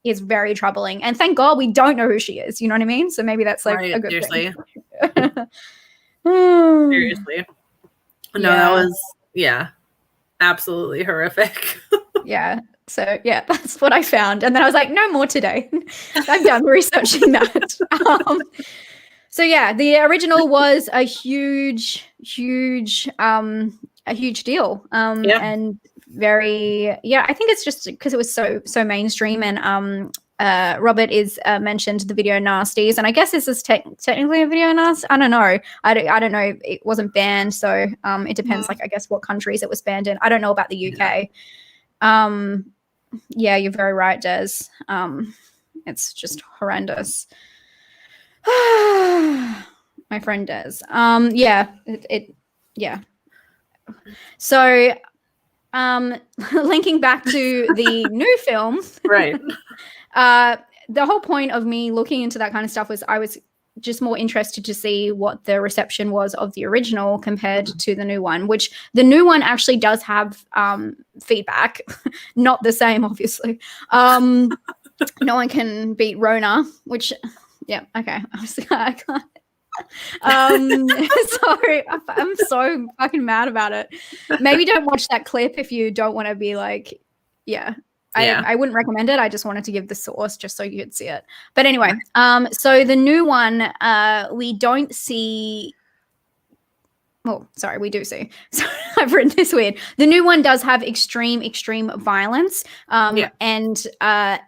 Is very troubling, and thank God we don't know who she is. You know what I mean? So maybe that's like a good thing. Seriously. No, that was, absolutely horrific. Yeah. So, yeah, that's what I found. And then I was like, no more today. I'm done researching that. So, yeah, the original was a huge deal. And very, I think it's just because it was so mainstream. And Robert is mentioned the video nasties, and I guess this is technically a video nasty. I don't know. I don't know. It wasn't banned, so it depends. Like I guess what countries it was banned in. I don't know about the UK. Yeah, you're very right, Des. It's just horrendous. My friend Des. Yeah. So, linking back to the new film, right? The whole point of me looking into that kind of stuff was I was just more interested to see what the reception was of the original compared to the new one, which the new one actually does have feedback. Not the same, obviously. No one can beat Rona, which, okay. I can't. Sorry, I'm so fucking mad about it. Maybe don't watch that clip if you don't want to be like, I wouldn't recommend it. I just wanted to give the source just so you could see it. But anyway, so the new one, we don't see. Oh, sorry, we do see. So I've written this weird. The new one does have extreme violence. And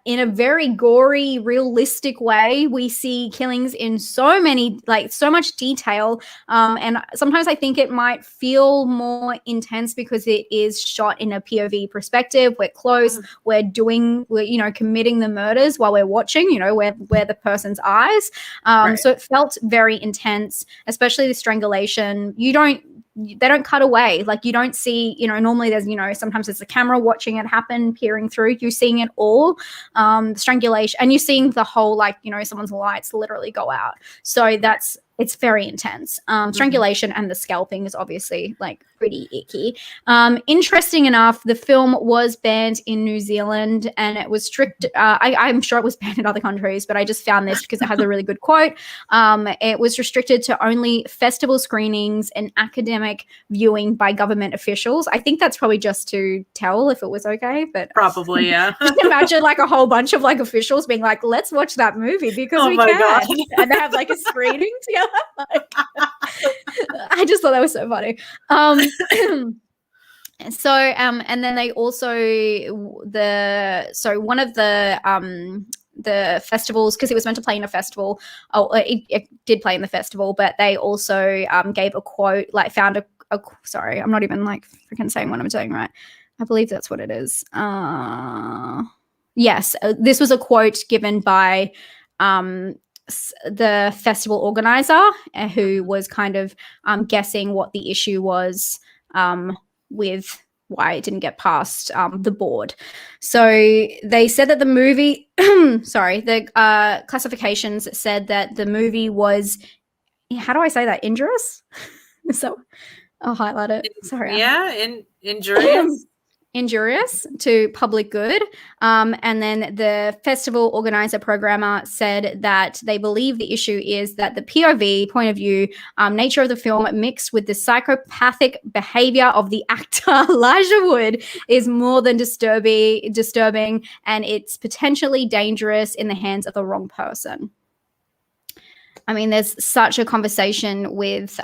in a very gory, realistic way, we see killings in so much detail. And sometimes I think it might feel more intense because it is shot in a POV perspective. We're close. We're committing the murders while we're watching, we're the person's eyes. So it felt very intense, especially the strangulation. They don't cut away. Like you don't see, normally there's, sometimes there's a camera watching it happen, peering through. You're seeing it all, strangulation, and you're seeing the whole, someone's lights literally go out. So it's very intense. Strangulation and the scalping is obviously pretty icky. Interesting enough, the film was banned in New Zealand and it was strict. I'm sure it was banned in other countries, but I just found this because it has a really good quote. It was restricted to only festival screenings and academic viewing by government officials. I think that's probably just to tell if it was okay, but probably, yeah. Just imagine a whole bunch of officials being like, let's watch that movie because we can. God. And they have a screening together. I just thought that was so funny. So and then they also one of the festivals, because it was meant to play in a festival. It did play in the festival, but they also gave a quote, found a sorry, I'm not even freaking saying what I'm doing right. I believe that's what it is. Yes, this was a quote given by the festival organizer, who was kind of guessing what the issue was with why it didn't get past the board. So they said that the movie, the classifications said that the movie was, how do I say that? Injurious? So I'll highlight it. Sorry. Yeah, injurious. Injurious to public good. And then the festival organizer programmer said that they believe the issue is that the POV, point of view, nature of the film mixed with the psychopathic behavior of the actor Elijah Wood is more than disturbing, and it's potentially dangerous in the hands of the wrong person. I mean, there's such a conversation with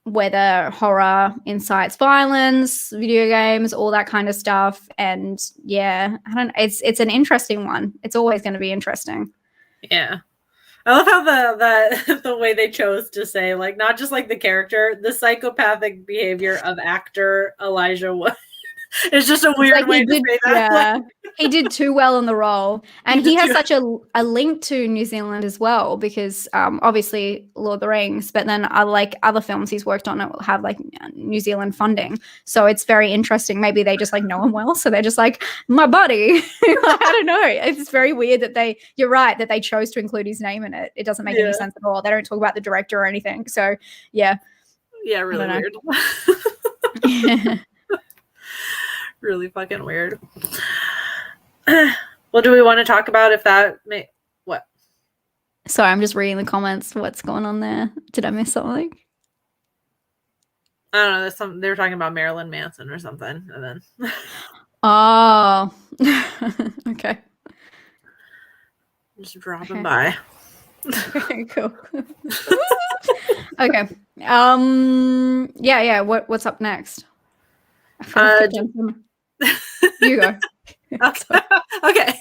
whether horror incites violence, video games, all that kind of stuff. And yeah, I don't know. It's an interesting one. It's always going to be interesting. Yeah. I love how the way they chose to say, like, not just like the character, the psychopathic behavior of actor Elijah Wood. It's just a weird way to say that. Yeah, he did too well in the role, and he has such a link to New Zealand as well, because obviously Lord of the Rings, but then like other films he's worked on have like New Zealand funding, so it's very interesting. Maybe they just like know him well, so they're just like, my buddy. I don't know. It's very weird that you're right that they chose to include his name in it. It doesn't make any sense at all. They don't talk about the director or anything. So yeah, really weird. Really fucking weird. Well, do we want to talk about if that what? Sorry, I'm just reading the comments. What's going on there? Did I miss something? I don't know. There's they were talking about Marilyn Manson or something, and then. Oh. Okay. Just dropping by. Okay, cool. Okay. Yeah. What's up next? You go. Okay.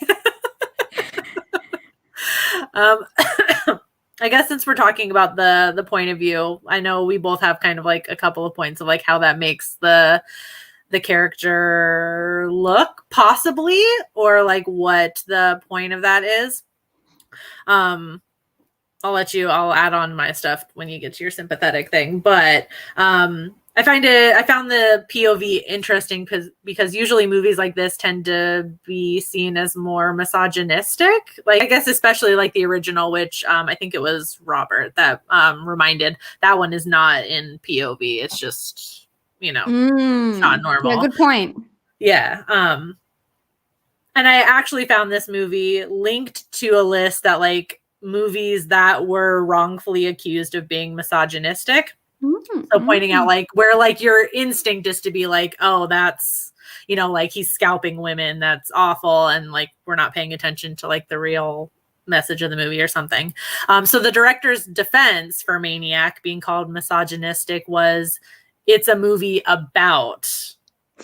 I guess since we're talking about the point of view, I know we both have kind of like a couple of points of like how that makes the character look, possibly, or like what the point of that is. I'll add on my stuff when you get to your sympathetic thing, but I found the POV interesting because usually movies like this tend to be seen as more misogynistic. Like, I guess especially like the original, which I think it was Robert that reminded, that one is not in POV. It's just, it's not normal. Yeah, good point. Yeah. And I actually found this movie linked to a list that like movies that were wrongfully accused of being misogynistic. So pointing out like where like your instinct is to be like, oh, that's, like he's scalping women, that's awful, and like we're not paying attention to like the real message of the movie or something. So the director's defense for Maniac being called misogynistic was, it's a movie about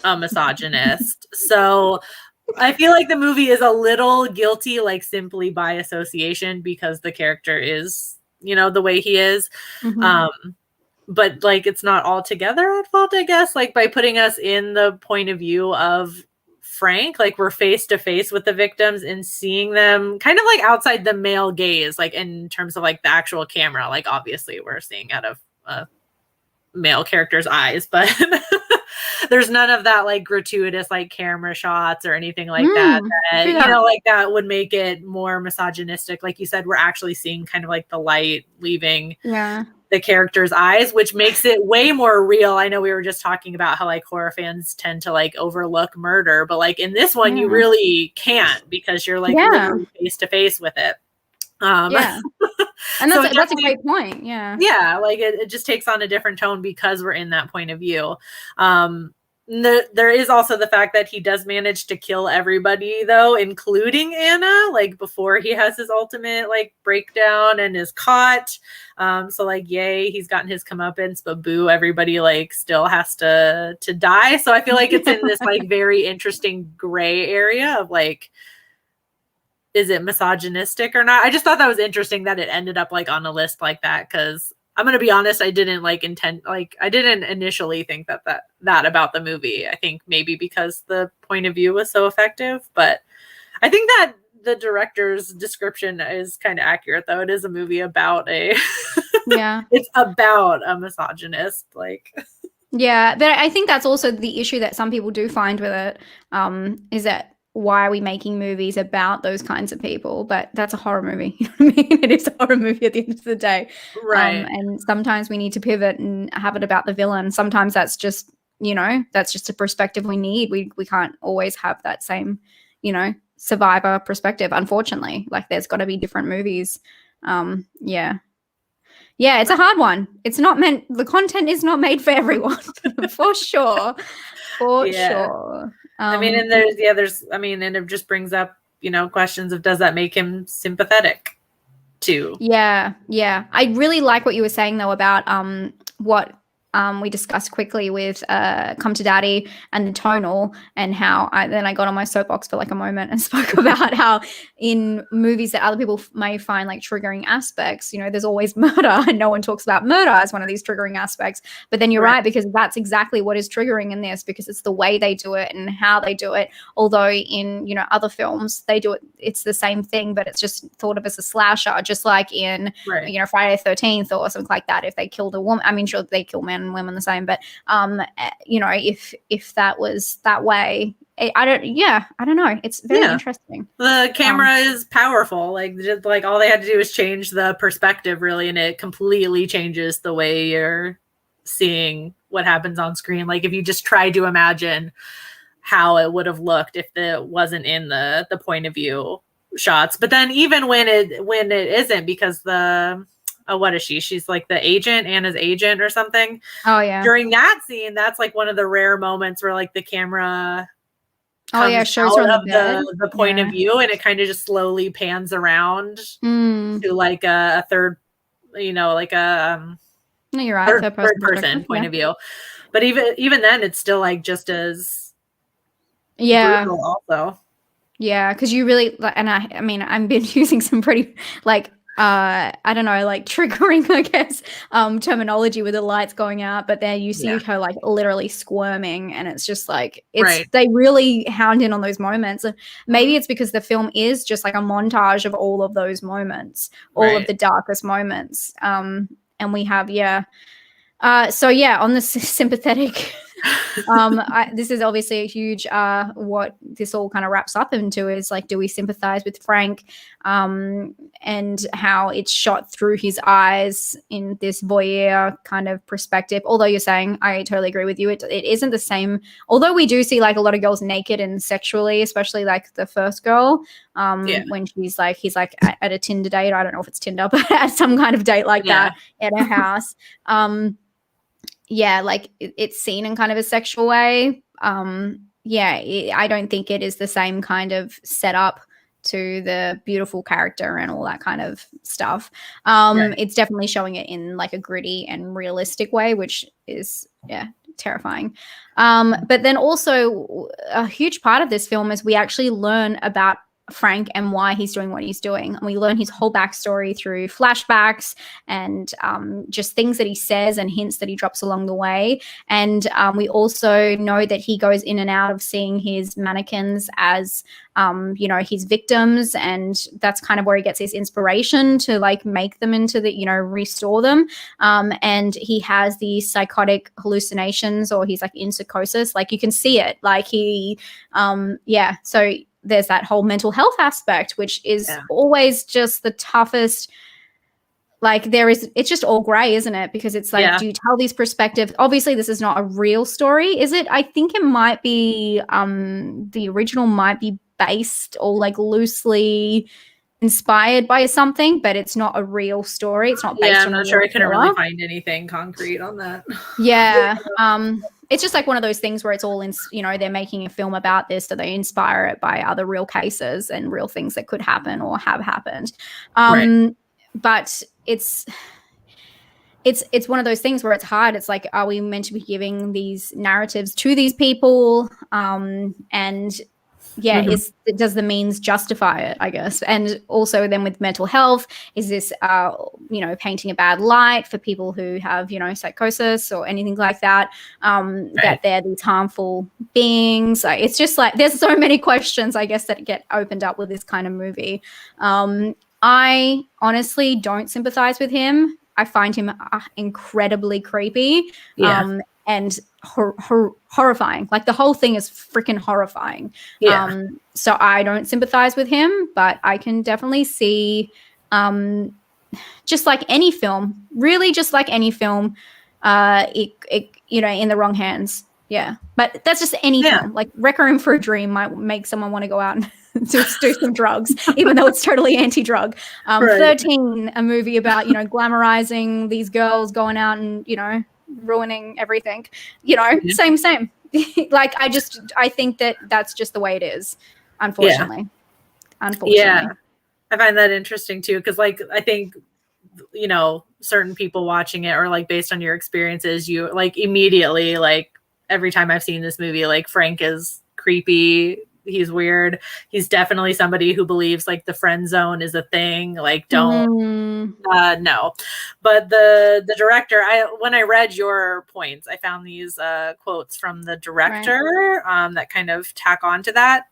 a misogynist. So I feel like the movie is a little guilty, like simply by association, because the character is, the way he is. But like it's not altogether at fault, I guess, like by putting us in the point of view of Frank, like we're face to face with the victims and seeing them kind of like outside the male gaze, like in terms of like the actual camera. Like obviously we're seeing out of a male character's eyes, but there's none of that like gratuitous like camera shots or anything like that like that would make it more misogynistic. Like you said, we're actually seeing kind of like the light leaving the character's eyes, which makes it way more real. I know we were just talking about how like horror fans tend to like overlook murder, but like in this one you really can't, because you're like literally face to face with it. And that's a great point. Yeah, like it just takes on a different tone because we're in that point of view. There is also the fact that he does manage to kill everybody, though, including Anna, like before he has his ultimate like breakdown and is caught. So like, yay, he's gotten his comeuppance, but boo, everybody like still has to die. So I feel like it's in this like very interesting gray area of like, is it misogynistic or not? I just thought that was interesting that it ended up like on a list like that, because I'm going to be honest, I didn't I didn't initially think that about the movie. I think maybe because the point of view was so effective, but I think that the director's description is kind of accurate, though. It is a movie about it's about a misogynist, like. Yeah, but I think that's also the issue that some people do find with it, is that why are we making movies about those kinds of people? But that's a horror movie. You know what I mean? It is a horror movie at the end of the day. Right. And sometimes we need to pivot and have it about the villain. Sometimes that's just, that's just a perspective we need. We can't always have that same, survivor perspective, unfortunately. Like there's got to be different movies. Yeah, it's a hard one. It's not meant, the content is not made for everyone. For sure. For sure. I mean, and and it just brings up, questions of, does that make him sympathetic too. Yeah. I really like what you were saying though about what we discussed quickly with Come to Daddy and the Tonal, and how then I got on my soapbox for like a moment and spoke about how in movies that other people may find like triggering aspects, you know, there's always murder, and no one talks about murder as one of these triggering aspects. But then you're right, because that's exactly what is triggering in this, because it's the way they do it and how they do it. Although in, you know, other films they do it, it's the same thing, but it's just thought of as a slasher, just like in you know, Friday the 13th or something like that. If they killed a woman, I mean, sure, they kill men and women the same, but you know, if that was that way, I don't know, it's very interesting. The camera is powerful, like just like all they had to do is change the perspective really, and it completely changes the way you're seeing what happens on screen. Like if you just try to imagine how it would have looked if it wasn't in the point of view shots. But then even when it isn't, because what is she? She's like the agent, Anna's agent or something. Oh yeah. During that scene, that's like one of the rare moments where like the camera shows her of the point of view, and it kind of just slowly pans around to like a third, you know, like a no, you're right, third person point of view. But even then, it's still like just as brutal also. Yeah, because you really, and I mean, I've been using some pretty like I don't know, like triggering, I guess, terminology with the lights going out, but then you see her like literally squirming, and it's just like they really hound in on those moments. And maybe it's because the film is just like a montage of all of those moments, all of the darkest moments. And we have so on the sympathetic this is obviously a huge what this all kind of wraps up into is like, do we sympathize with Frank, and how it's shot through his eyes in this voyeur kind of perspective. Although you're saying, I totally agree with you, it isn't the same, although we do see like a lot of girls naked and sexually, especially like the first girl when he's like at a Tinder date, I don't know if it's Tinder, but at some kind of date like that at her house. Like it's seen in kind of a sexual way. I don't think it is the same kind of setup to the beautiful character and all that kind of stuff. It's definitely showing it in like a gritty and realistic way, which is terrifying. But then also a huge part of this film is we actually learn about Frank and why he's doing what he's doing. And we learn his whole backstory through flashbacks and just things that he says and hints that he drops along the way. And we also know that he goes in and out of seeing his mannequins as his victims, and that's kind of where he gets his inspiration to like make them into the, restore them. And he has these psychotic hallucinations, or he's like in psychosis, like you can see it, like he so there's that whole mental health aspect, which is always just the toughest. Like it's just all gray, isn't it? Because it's like, do you tell these perspectives? Obviously, this is not a real story, is it? I think it might be, the original might be based or like loosely inspired by something, but it's not a real story. It's not based on. I'm not sure. I couldn't really find anything concrete on that. It's just like one of those things where it's all in, they're making a film about this, so they inspire it by other real cases and real things that could happen or have happened. But it's one of those things where it's hard. It's like, are we meant to be giving these narratives to these people? Does the means justify it, I guess? And also then with mental health, is this, painting a bad light for people who have, psychosis or anything like that, that they're these harmful beings? Like, it's just like, there's so many questions, I guess, that get opened up with this kind of movie. I honestly don't sympathize with him. I find him incredibly creepy. And horrifying. Like the whole thing is freaking horrifying. So I don't sympathize with him, but I can definitely see, just like any film, really just like any film, it in the wrong hands. Yeah, but that's just any film. Like Requiem for a Dream might make someone want to go out and do some drugs, even though it's totally anti-drug. 13, a movie about glamorizing these girls going out and ruining everything. Same. Like I think that that's just the way it is, unfortunately. I find that interesting too, because like I think, you know, certain people watching it, or like based on your experiences, you like immediately, like every time I've seen this movie, like Frank is creepy, he's weird, he's definitely somebody who believes like the friend zone is a thing, like don't no. But the director, when I read your points, I found these quotes from the director that kind of tack on to that.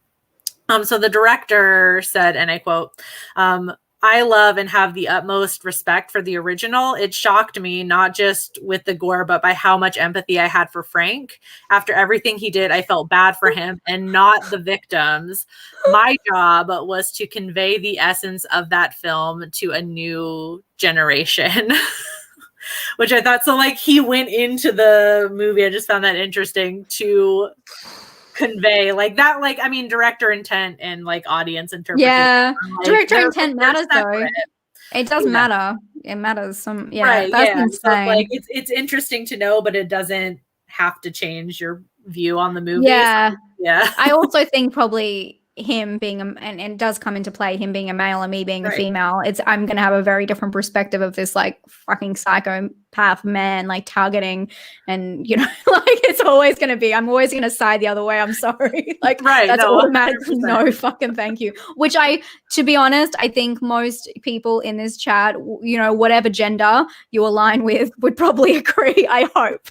So the director said, and I quote, I love and have the utmost respect for the original. It shocked me, not just with the gore, but by how much empathy I had for Frank. After everything he did, I felt bad for him and not the victims. My job was to convey the essence of that film to a new generation. Which I thought, so like he went into the movie, I just found that interesting, to convey like that, like I mean director intent and like audience interpretation, like, director intent matters though. It does matter. It matters that's insane. So like it's interesting to know, but it doesn't have to change your view on the movie. I also think probably him being and it does come into play, him being a male and me being a female, I'm gonna have a very different perspective of this like fucking psychopath man like targeting, and you know, like it's always gonna be, I'm always gonna side the other way. I'm sorry, like that's automatically 100%. No fucking thank you. Which to be honest, I think most people in this chat, you know, whatever gender you align with, would probably agree. I hope.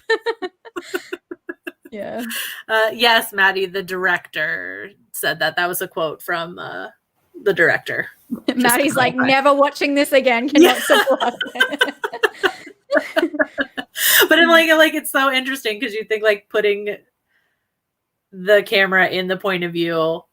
Yes, Maddie, the director said that was a quote from the director. Maddie's like, never watching this again, cannot support it. But I'm like it's so interesting because you think like putting the camera in the point of view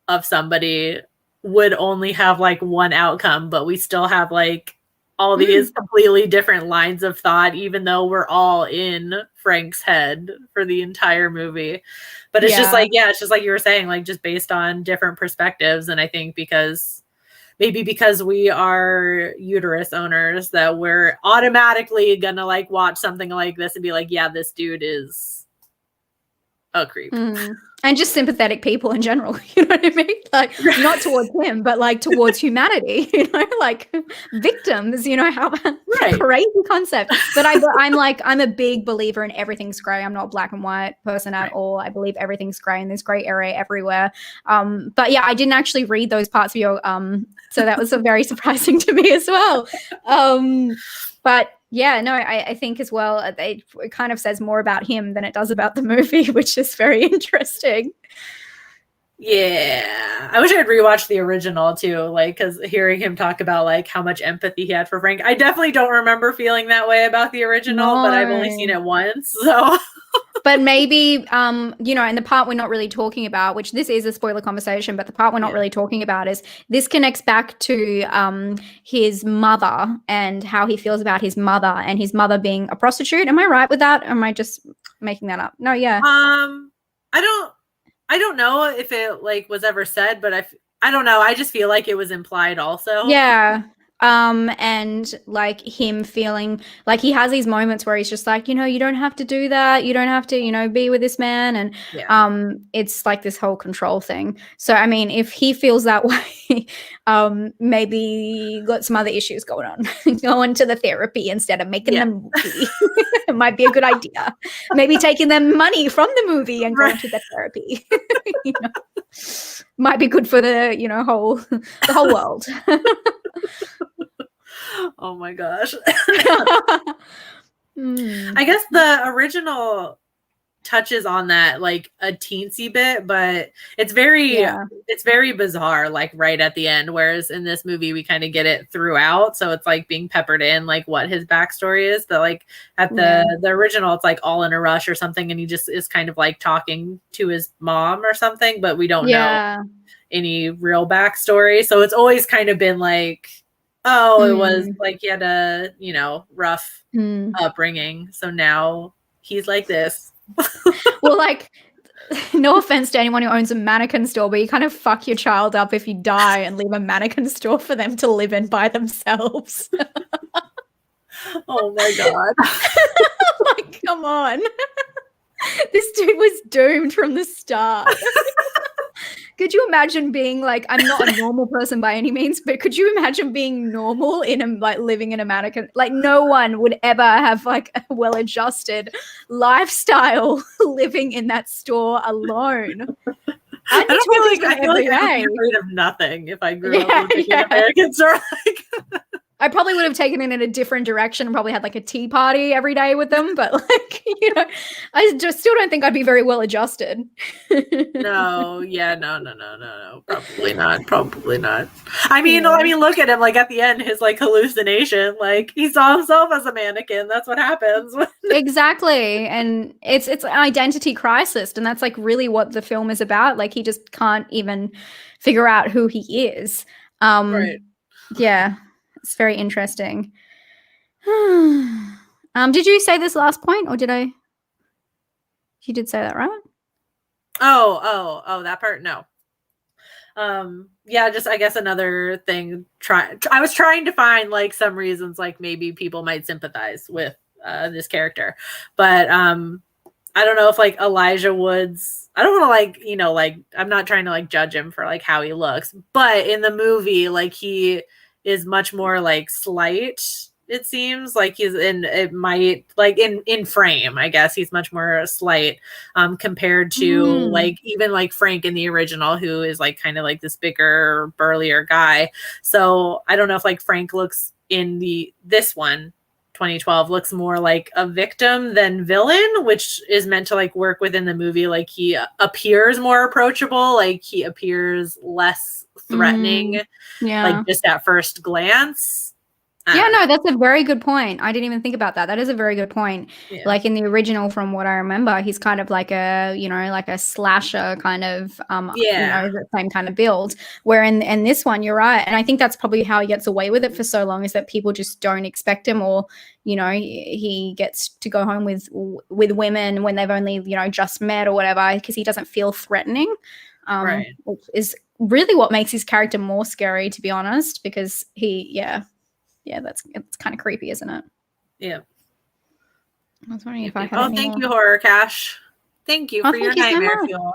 of somebody would only have like one outcome, but we still have like all these completely different lines of thought, even though we're all in Frank's head for the entire movie. But it's just like, it's just like you were saying, like just based on different perspectives. And I think because we are uterus owners, that we're automatically gonna like watch something like this and be like, yeah, this dude is a creep. And just sympathetic people in general, you know what I mean? Like not towards him, but like towards humanity, you know, like victims, you know, how crazy concept. But I'm a big believer in everything's gray. I'm not a black and white person at all. I believe everything's gray and there's gray area everywhere. But yeah, I didn't actually read those parts of your, so that was very surprising to me as well. But yeah, no, I think as well, it kind of says more about him than it does about the movie, which is very interesting. Yeah, I wish I'd rewatch the original too, like because hearing him talk about like how much empathy he had for Frank, I definitely don't remember feeling that way about the original, but I've only seen it once, so. But maybe, you know, and the part we're not really talking about, which this is a spoiler conversation, but the part we're not really talking about is this connects back to his mother and how he feels about his mother and his mother being a prostitute. Am I right with that? Or am I just making that up? No, yeah. I don't know if it like was ever said, but I don't know. I just feel like it was implied also. Yeah. And like him feeling like he has these moments where he's just like, you know, you don't have to do that. You don't have to, you know, be with this man. And it's like this whole control thing. So, I mean, if he feels that way, maybe got some other issues going on. Go into the therapy instead of making them movie. It might be a good idea. Maybe taking them money from the movie and going to the therapy. You know? Might be good for the, you know, the whole world. Oh my gosh. I guess the original touches on that like a teensy bit, but it's very bizarre like right at the end, whereas in this movie we kind of get it throughout, so it's like being peppered in like what his backstory is, but like at the original it's like all in a rush or something, and he just is kind of like talking to his mom or something, but we don't know any real backstory, so it's always kind of been like, it was like he had a, you know, rough upbringing, so now he's like this. Well, like, no offense to anyone who owns a mannequin store, but you kind of fuck your child up if you die and leave a mannequin store for them to live in by themselves. Oh my god. Like, come on. This dude was doomed from the start. Could you imagine being like, I'm not a normal person by any means, but could you imagine being normal in a, like living in a mannequin? Like no one would ever have like a well-adjusted lifestyle living in that store alone. I feel like I'd be afraid of nothing if I grew up living in an American store. I probably would have taken it in a different direction and probably had like a tea party every day with them. But like, you know, I just still don't think I'd be very well adjusted. No. Probably not. I mean, look at him. Like at the end, his like hallucination, like he saw himself as a mannequin. That's what happens. Exactly. And it's an identity crisis. And that's like really what the film is about. Like he just can't even figure out who he is. Right. Yeah. It's very interesting. Did you say this last point or did I? You did say that, right? Oh, that part? No. Yeah, just I guess another thing. I was trying to find like some reasons like maybe people might sympathize with this character, but I don't know if like Elijah Wood's. I don't want to like, you know, like I'm not trying to like judge him for like how he looks, but in the movie, like he is much more like slight. It seems like he's in it might like in frame, I guess he's much more slight compared to like even like Frank in the original, who is like kind of like this bigger, burlier guy. So I don't know if like Frank looks in this one 2012 looks more like a victim than villain, which is meant to like work within the movie. Like he appears more approachable, like he appears less threatening, like just at first glance. Yeah, no, that's a very good point. I didn't even think about that. That is a very good point. Yeah. Like in the original, from what I remember, he's kind of like a, you know, like a slasher kind of, you know, the same kind of build. Where in this one, you're right. And I think that's probably how he gets away with it for so long, is that people just don't expect him, or, you know, he gets to go home with women when they've only, you know, just met or whatever, because he doesn't feel threatening. Right. Which is really what makes his character more scary, to be honest, because it's kind of creepy, isn't it? Yeah. I was wondering if I had thank you, Horror Cash. Thank you for your nightmare fuel.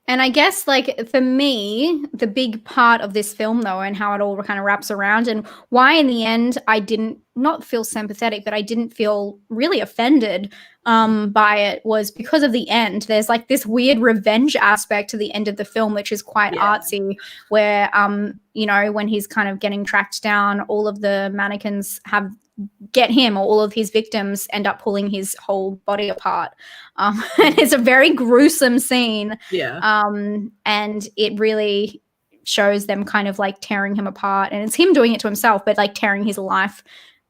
And I guess, like, for me, the big part of this film, though, and how it all kind of wraps around, and why in the end I didn't not feel sympathetic, but I didn't feel really offended by it, was because of the end. There's like this weird revenge aspect to the end of the film, which is quite artsy, where, you know, when he's kind of getting tracked down, all of the mannequins get him, or all of his victims end up pulling his whole body apart. And it's a very gruesome scene. And it really shows them kind of like tearing him apart, and it's him doing it to himself, but like tearing his life,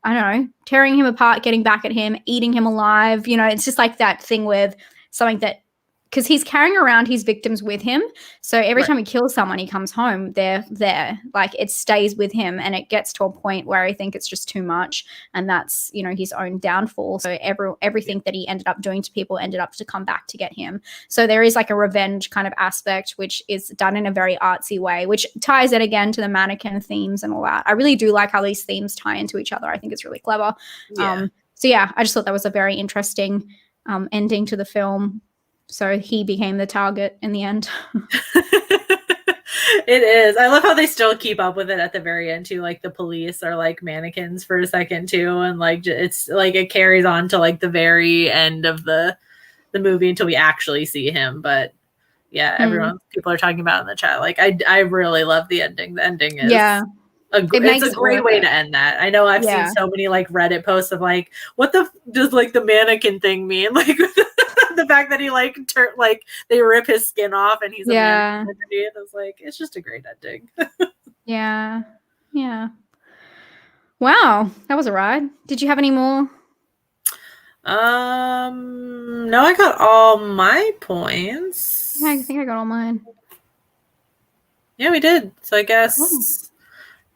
I don't know, tearing him apart, getting back at him, eating him alive. You know, it's just like that thing with something that, because he's carrying around his victims with him. So every time he kills someone, he comes home, they're there. Like it stays with him, and it gets to a point where I think it's just too much. And that's, you know, his own downfall. So everything that he ended up doing to people ended up to come back to get him. So there is like a revenge kind of aspect, which is done in a very artsy way, which ties it again to the mannequin themes and all that. I really do like how these themes tie into each other. I think it's really clever. So yeah, I just thought that was a very interesting ending to the film. So he became the target in the end. It is. I love how they still keep up with it at the very end too. Like the police are like mannequins for a second too, and like it's like it carries on to like the very end of the movie until we actually see him. But yeah, people are talking about it in the chat. Like I really love the ending. The ending is it's a great way to end that. I know I've seen so many like Reddit posts of like, what does like the mannequin thing mean? Like the fact that he like they rip his skin off and he's a mannequin underneath. It's like, it's just a great ending. Yeah. Wow, that was a ride. Did you have any more? No, I got all my points. I think I got all mine. Yeah, we did. So I guess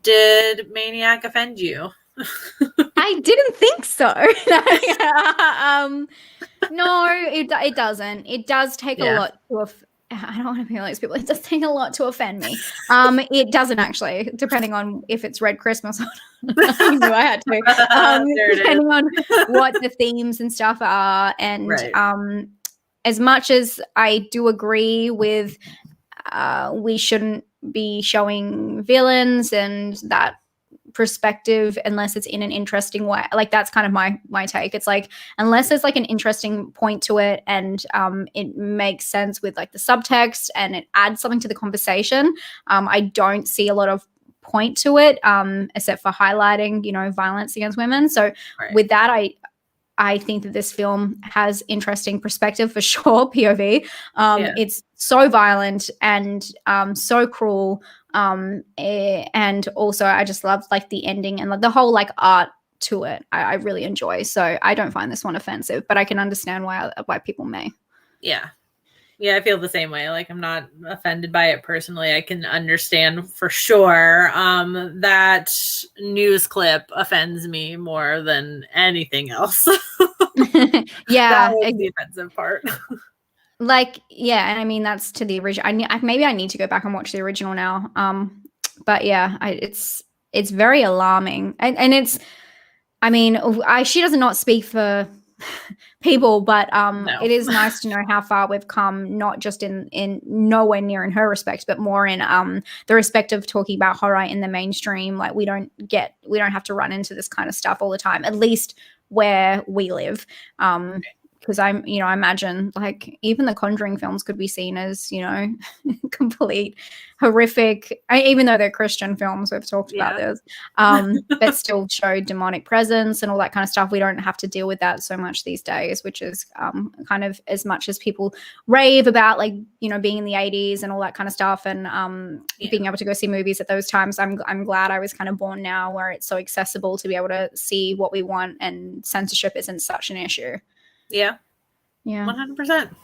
did Maniac offend you? I didn't think so. No, it doesn't. It does take a lot to I don't want to be like those people. It does take a lot to offend me. It doesn't actually, depending on if it's Red Christmas or not. I knew I had to. Depending on what the themes and stuff are. And as much as I do agree with we shouldn't be showing villains and that perspective unless it's in an interesting way. Like that's kind of my take. It's like unless there's like an interesting point to it and it makes sense with like the subtext and it adds something to the conversation, I don't see a lot of point to it except for highlighting, you know, violence against women. So with that, I think that this film has interesting perspective for sure, POV. It's so violent and so cruel. And also I just love like the ending and like the whole like art to it. I really enjoy. So I don't find this one offensive, but I can understand why people may. Yeah, I feel the same way. Like I'm not offended by it personally. I can understand for sure that news clip offends me more than anything else. Yeah, that was the offensive part. Like, yeah, and I mean that's to the original. Maybe I need to go back and watch the original now. But yeah, it's very alarming, and it's. I mean, she does not speak for people, but no. It is nice to know how far we've come, not just in nowhere near in her respect, but more in the respect of talking about horror in the mainstream. Like we don't have to run into this kind of stuff all the time, at least where we live. Because I imagine like even the Conjuring films could be seen as, you know, complete horrific, even though they're Christian films, we've talked about this, that still show demonic presence and all that kind of stuff. We don't have to deal with that so much these days, which is kind of as much as people rave about, like, you know, being in the 80s and all that kind of stuff and being able to go see movies at those times. I'm glad I was kind of born now where it's so accessible to be able to see what we want and censorship isn't such an issue. Yeah. 100%.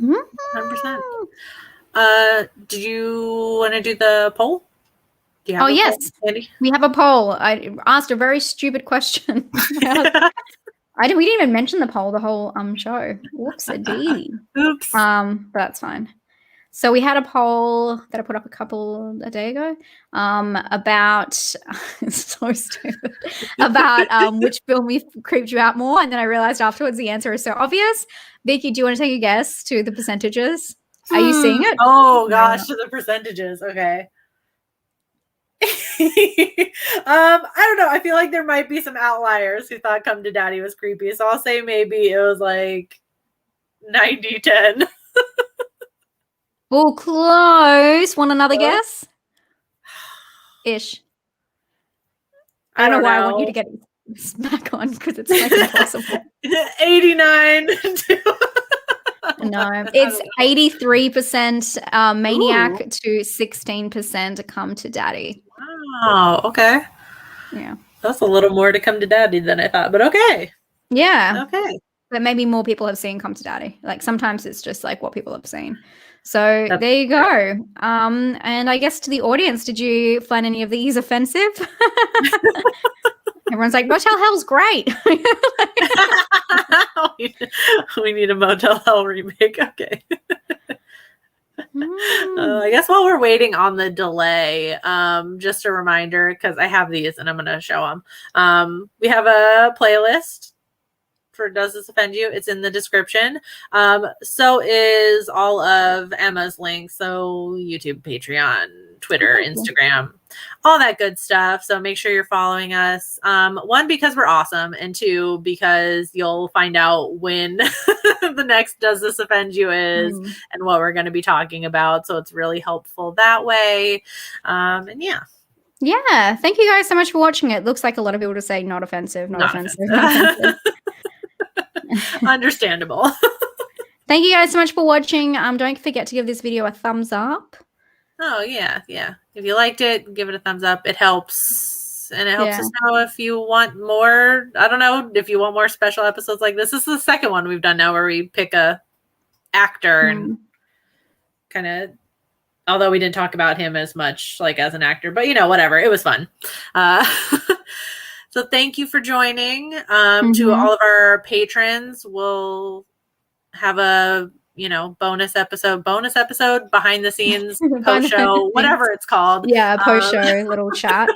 100%. Did you want to do the poll? Oh, yes. We have a poll. I asked a very stupid question. We didn't even mention the poll the whole show. Whoops-a-daisy. Oops. But that's fine. So we had a poll that I put up a day ago about so stupid about which film creeped you out more, and then I realized afterwards the answer is so obvious. Vicky, do you want to take a guess to the percentages? Are you seeing it? Oh gosh, to the percentages. Okay. I don't know. I feel like there might be some outliers who thought Come to Daddy was creepy, so I'll say maybe it was like 90-10. Oh, close. Want another guess? Ish. I don't know why I want you to get back on because it's like impossible. 89. No, it's 83% Maniac to 16% Come to Daddy. Wow. Okay. Yeah. That's a little more to Come to Daddy than I thought, but okay. Yeah. Okay. But maybe more people have seen Come to Daddy. Like sometimes it's just like what people have seen. So there you go. And I guess to the audience, did you find any of these offensive? Everyone's like, Motel Hell's great. We need a Motel Hell remake. Okay. I guess while we're waiting on the delay, just a reminder, because I have these and I'm going to show them. We have a playlist for Does This Offend You? It's in the description. So is all of Emma's links. So YouTube, Patreon, Twitter, Instagram, all that good stuff. So make sure you're following us. One, because we're awesome. And two, because you'll find out when the next Does This Offend You is and what we're going to be talking about. So it's really helpful that way. And yeah. Yeah. Thank you guys so much for watching it. Looks like a lot of people to say not offensive, not offensive. Not offensive. Understandable. Thank you guys so much for watching. Don't forget to give this video a thumbs up. Oh yeah. If you liked it, give it a thumbs up. It helps. And it helps us know if you want more. I don't know if you want more special episodes like this. This is the second one we've done now where we pick a actor and kind of, although we didn't talk about him as much like as an actor, but you know, whatever. It was fun. So thank you for joining. To all of our patrons, we'll have a bonus episode behind the scenes, post show, whatever it's called. Yeah, post show, little chat.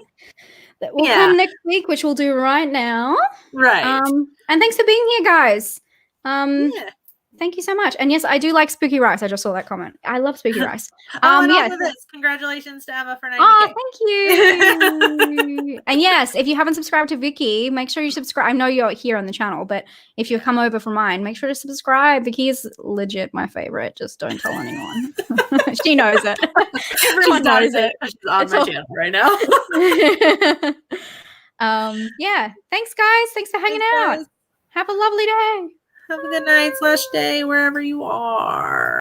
That will come next week, which we'll do right now. Right. And thanks for being here, guys. Thank you so much. And yes, I do like spooky rice. I just saw that comment. I love spooky rice. And also this. Congratulations to Emma for 90K. Oh, thank you. And yes, if you haven't subscribed to Vicky, make sure you subscribe. I know you're here on the channel, but if you come over for mine, make sure to subscribe. Vicky is legit my favorite. Just don't tell anyone. She knows it. Everyone knows it. She's on my channel right now. Yeah. Thanks, guys. Thanks for hanging out. Have a lovely day. Have a good night /day wherever you are.